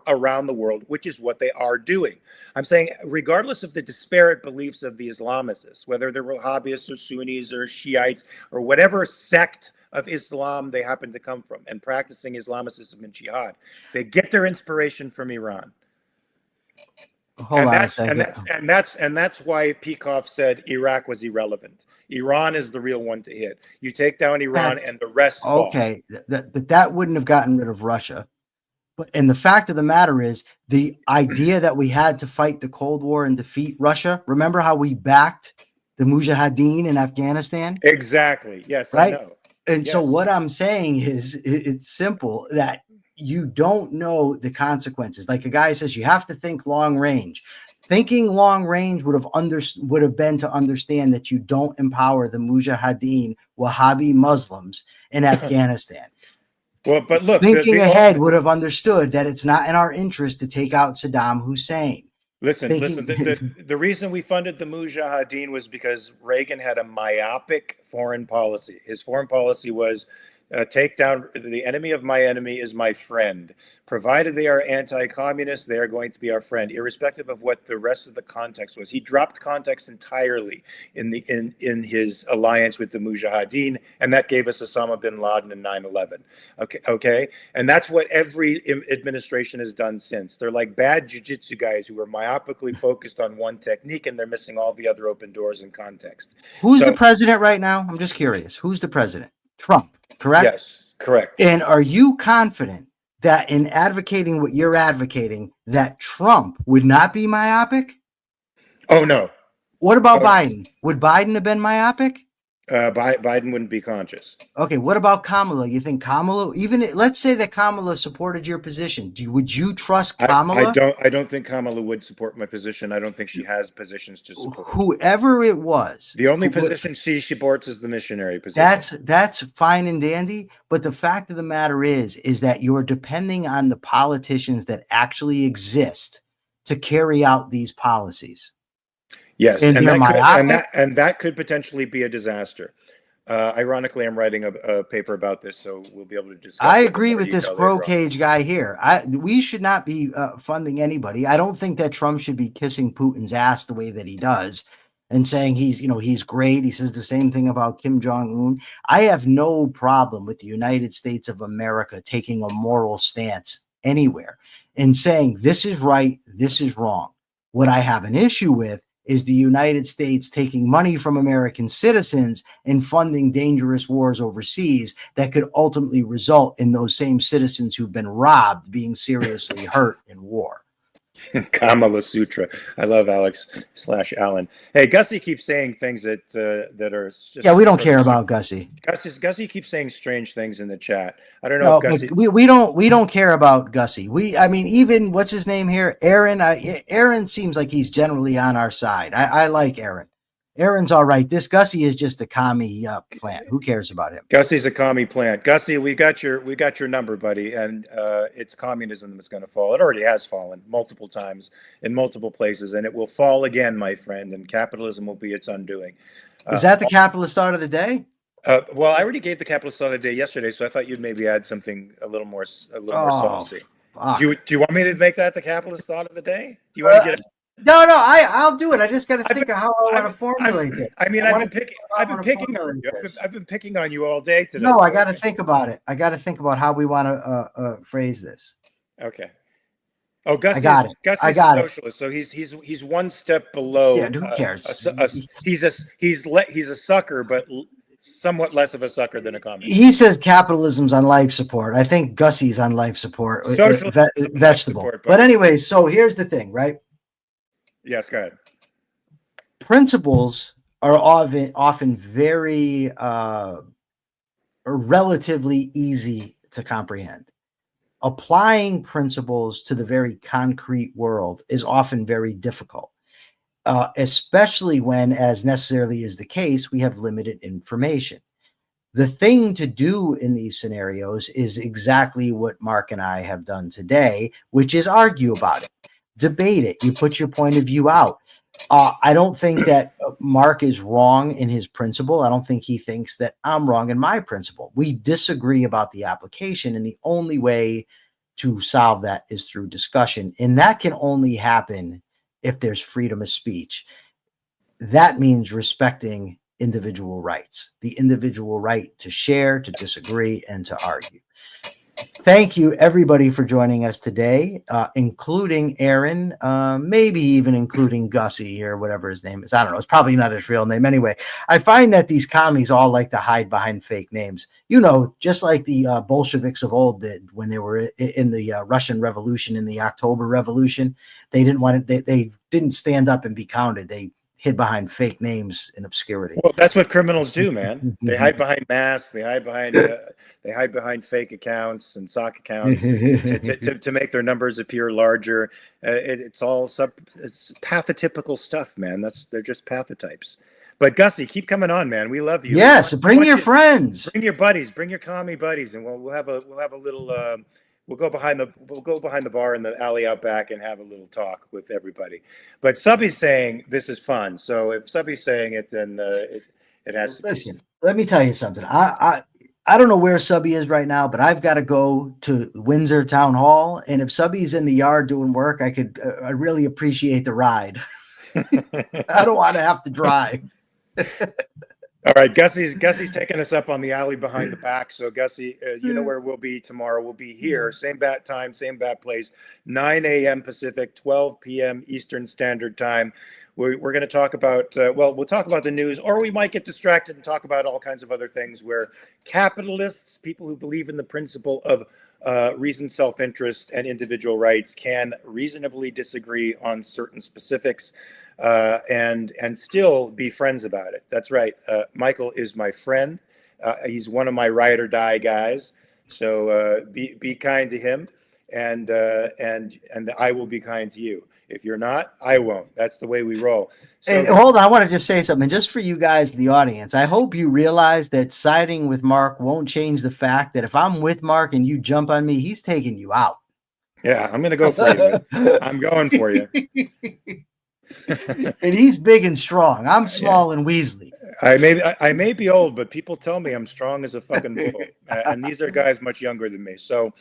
A: around the world, which is what they are doing. I'm saying, regardless of the disparate beliefs of the Islamists, whether they're Wahhabis or Sunnis or Shiites or whatever sect of Islam they happen to come from and practicing Islamicism and jihad, they get their inspiration from Iran. And that's why Peikoff said Iraq was irrelevant. Iran is the real one to hit. You take down Iran and the rest fall.
B: Okay, that wouldn't have gotten rid of Russia. And the fact of the matter is, the idea that we had to fight the Cold War and defeat Russia, remember how we backed the Mujahideen in Afghanistan?
A: Exactly. Yes,
B: right?
A: I know.
B: And so what I'm saying is, it's simple, that you don't know the consequences. Like a guy says, you have to think long range. Thinking long range would have been to understand that you don't empower the Mujahideen Wahhabi Muslims in Afghanistan.
A: Well, but look,
B: thinking ahead would have understood that it's not in our interest to take out Saddam Hussein.
A: Listen. The reason we funded the Mujahideen was because Reagan had a myopic foreign policy. His foreign policy was take down the enemy of my enemy is my friend. Provided they are anti-communist, they are going to be our friend, irrespective of what the rest of the context was. He dropped context entirely in his alliance with the Mujahideen, and that gave us Osama bin Laden and 9/11. Okay, and that's what every administration has done since. They're like bad jiu-jitsu guys who are myopically focused on one technique, and they're missing all the other open doors in context.
B: Who's the president right now? I'm just curious. Who's the president? Trump, correct?
A: Yes, correct.
B: And are you confident that in advocating what you're advocating, that Trump would not be myopic?
A: Oh, no.
B: What about Biden? Would Biden have been myopic?
A: Biden wouldn't be conscious.
B: Okay, what about Kamala? You think Kamala, let's say that Kamala supported your position. Would you trust Kamala?
A: I don't think Kamala would support my position. I don't think she has positions to support.
B: Whoever it was.
A: The only position she supports is the missionary position.
B: That's fine and dandy, but the fact of the matter is that you're depending on the politicians that actually exist to carry out these policies.
A: Yes, and that could potentially be a disaster. Ironically, I'm writing a paper about this, so we'll be able to discuss.
B: I agree with this Crow Cage guy here. We should not be funding anybody. I don't think that Trump should be kissing Putin's ass the way that he does and saying he's great. He says the same thing about Kim Jong-un. I have no problem with the United States of America taking a moral stance anywhere and saying this is right, this is wrong. What I have an issue with is the United States taking money from American citizens and funding dangerous wars overseas that could ultimately result in those same citizens who've been robbed being seriously hurt in war.
A: Kamala Sutra. I love Alex/Alan. Hey, Gussie keeps saying things that are just.
B: Yeah, we don't care about Gussie.
A: Gussie keeps saying strange things in the chat. I don't know if Gussie.
B: We don't care about Gussie. Even what's his name here, Aaron. Aaron seems like he's generally on our side. I like Aaron. Aaron's all right. This Gussie is just a commie plant. Who cares about him?
A: Gussie's a commie plant. Gussie, we got your number, buddy, and it's communism that's going to fall. It already has fallen multiple times in multiple places, and it will fall again, my friend. And capitalism will be its undoing.
B: Is that the capitalist thought of the day?
A: Well, I already gave the capitalist thought of the day yesterday, so I thought you'd maybe add something a little more saucy. Do you want me to make that the capitalist thought of the day? Do you want to get it?
B: No, I'll do it. I just got to think of how I want to formulate it.
A: I've been picking on you all day today.
B: No, I got to think about it. I got to think about how we want to phrase this.
A: Okay. Oh, Gus,
B: I got it.
A: Gus
B: I got
A: is a socialist, so he's one step below.
B: Yeah, who cares?
A: He's a sucker, but somewhat less of a sucker than a communist.
B: He says capitalism's on life support. I think Gussie's on life support. Vegetable. Support, but anyway, so here's the thing, right?
A: Yes, go ahead.
B: Principles are often very relatively easy to comprehend. Applying principles to the very concrete world is often very difficult, especially when, as necessarily is the case, we have limited information. The thing to do in these scenarios is exactly what Mark and I have done today, which is argue about it. Debate it. You put your point of view out. I don't think that Mark is wrong in his principle. I don't think he thinks that I'm wrong in my principle. We disagree about the application, and the only way to solve that is through discussion. And that can only happen if there's freedom of speech. That means respecting individual rights, the individual right to share, to disagree, and to argue. Thank you, everybody, for joining us today, including Aaron, maybe even including Gussie or whatever his name is. I don't know. It's probably not his real name. Anyway, I find that these commies all like to hide behind fake names, just like the Bolsheviks of old did when they were in the Russian Revolution, in the October Revolution. They didn't stand up and be counted. They hid behind fake names in obscurity.
A: Well, that's what criminals do, man. They hide behind masks. They hide behind fake accounts and sock accounts to make their numbers appear larger. It's pathotypical stuff, man. They're just pathotypes. But Gussie, keep coming on, man. We love you.
B: Yes, bring your friends,
A: bring your buddies, bring your commie buddies, and we'll have a little. We'll go behind the bar in the alley out back and have a little talk with everybody. But Subby's saying this is fun. So if Subby's saying it, then it has to.
B: Listen, let me tell you something. I don't know where Subby is right now, but I've got to go to Windsor Town Hall. And if Subby's in the yard doing work, I really appreciate the ride. I don't want to have to drive.
A: All right, Gussie's taking us up on the alley behind the back. So Gussie, you know where we'll be tomorrow. We'll be here, same bat time, same bat place, 9 a.m. Pacific, 12 p.m. Eastern Standard Time. We're going to talk about, we'll talk about the news, or we might get distracted and talk about all kinds of other things where capitalists, people who believe in the principle of reasoned self-interest and individual rights, can reasonably disagree on certain specifics. and still be friends about it. That's right. Michael is my friend. He's one of my ride or die guys. So be kind to him, and I will be kind to you. If you're not, I won't. That's the way we roll. So
B: And hold on, I want to just say something just for you guys in the audience. I hope you realize that siding with Mark won't change the fact that if I'm with Mark and you jump on me, he's taking you out.
A: yeah, I'm gonna go for you, man. I'm going for you.
B: And he's big and strong. I'm small and weaselly.
A: I may be old, but people tell me I'm strong as a fucking bull, and these are guys much younger than me. So,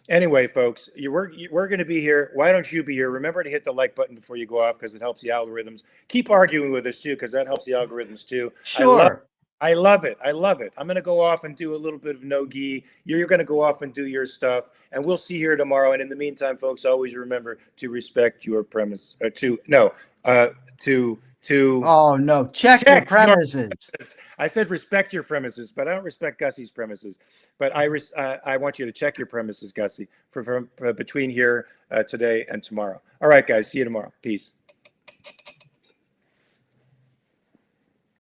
A: anyway, folks, we're going to be here. Why don't you be here? Remember to hit the like button before you go off because it helps the algorithms. Keep arguing with us too because that helps the algorithms too.
B: Sure.
A: I love it. I love it. I'm going to go off and do a little bit of no-gi. You're going to go off and do your stuff, and we'll see you here tomorrow. And in the meantime, folks, always remember to respect your premise.
B: Oh no, check your premises.
A: I said respect your premises, but I don't respect Gussie's premises. But I want you to check your premises, Gussie, for between here today and tomorrow. All right, guys. See you tomorrow. Peace.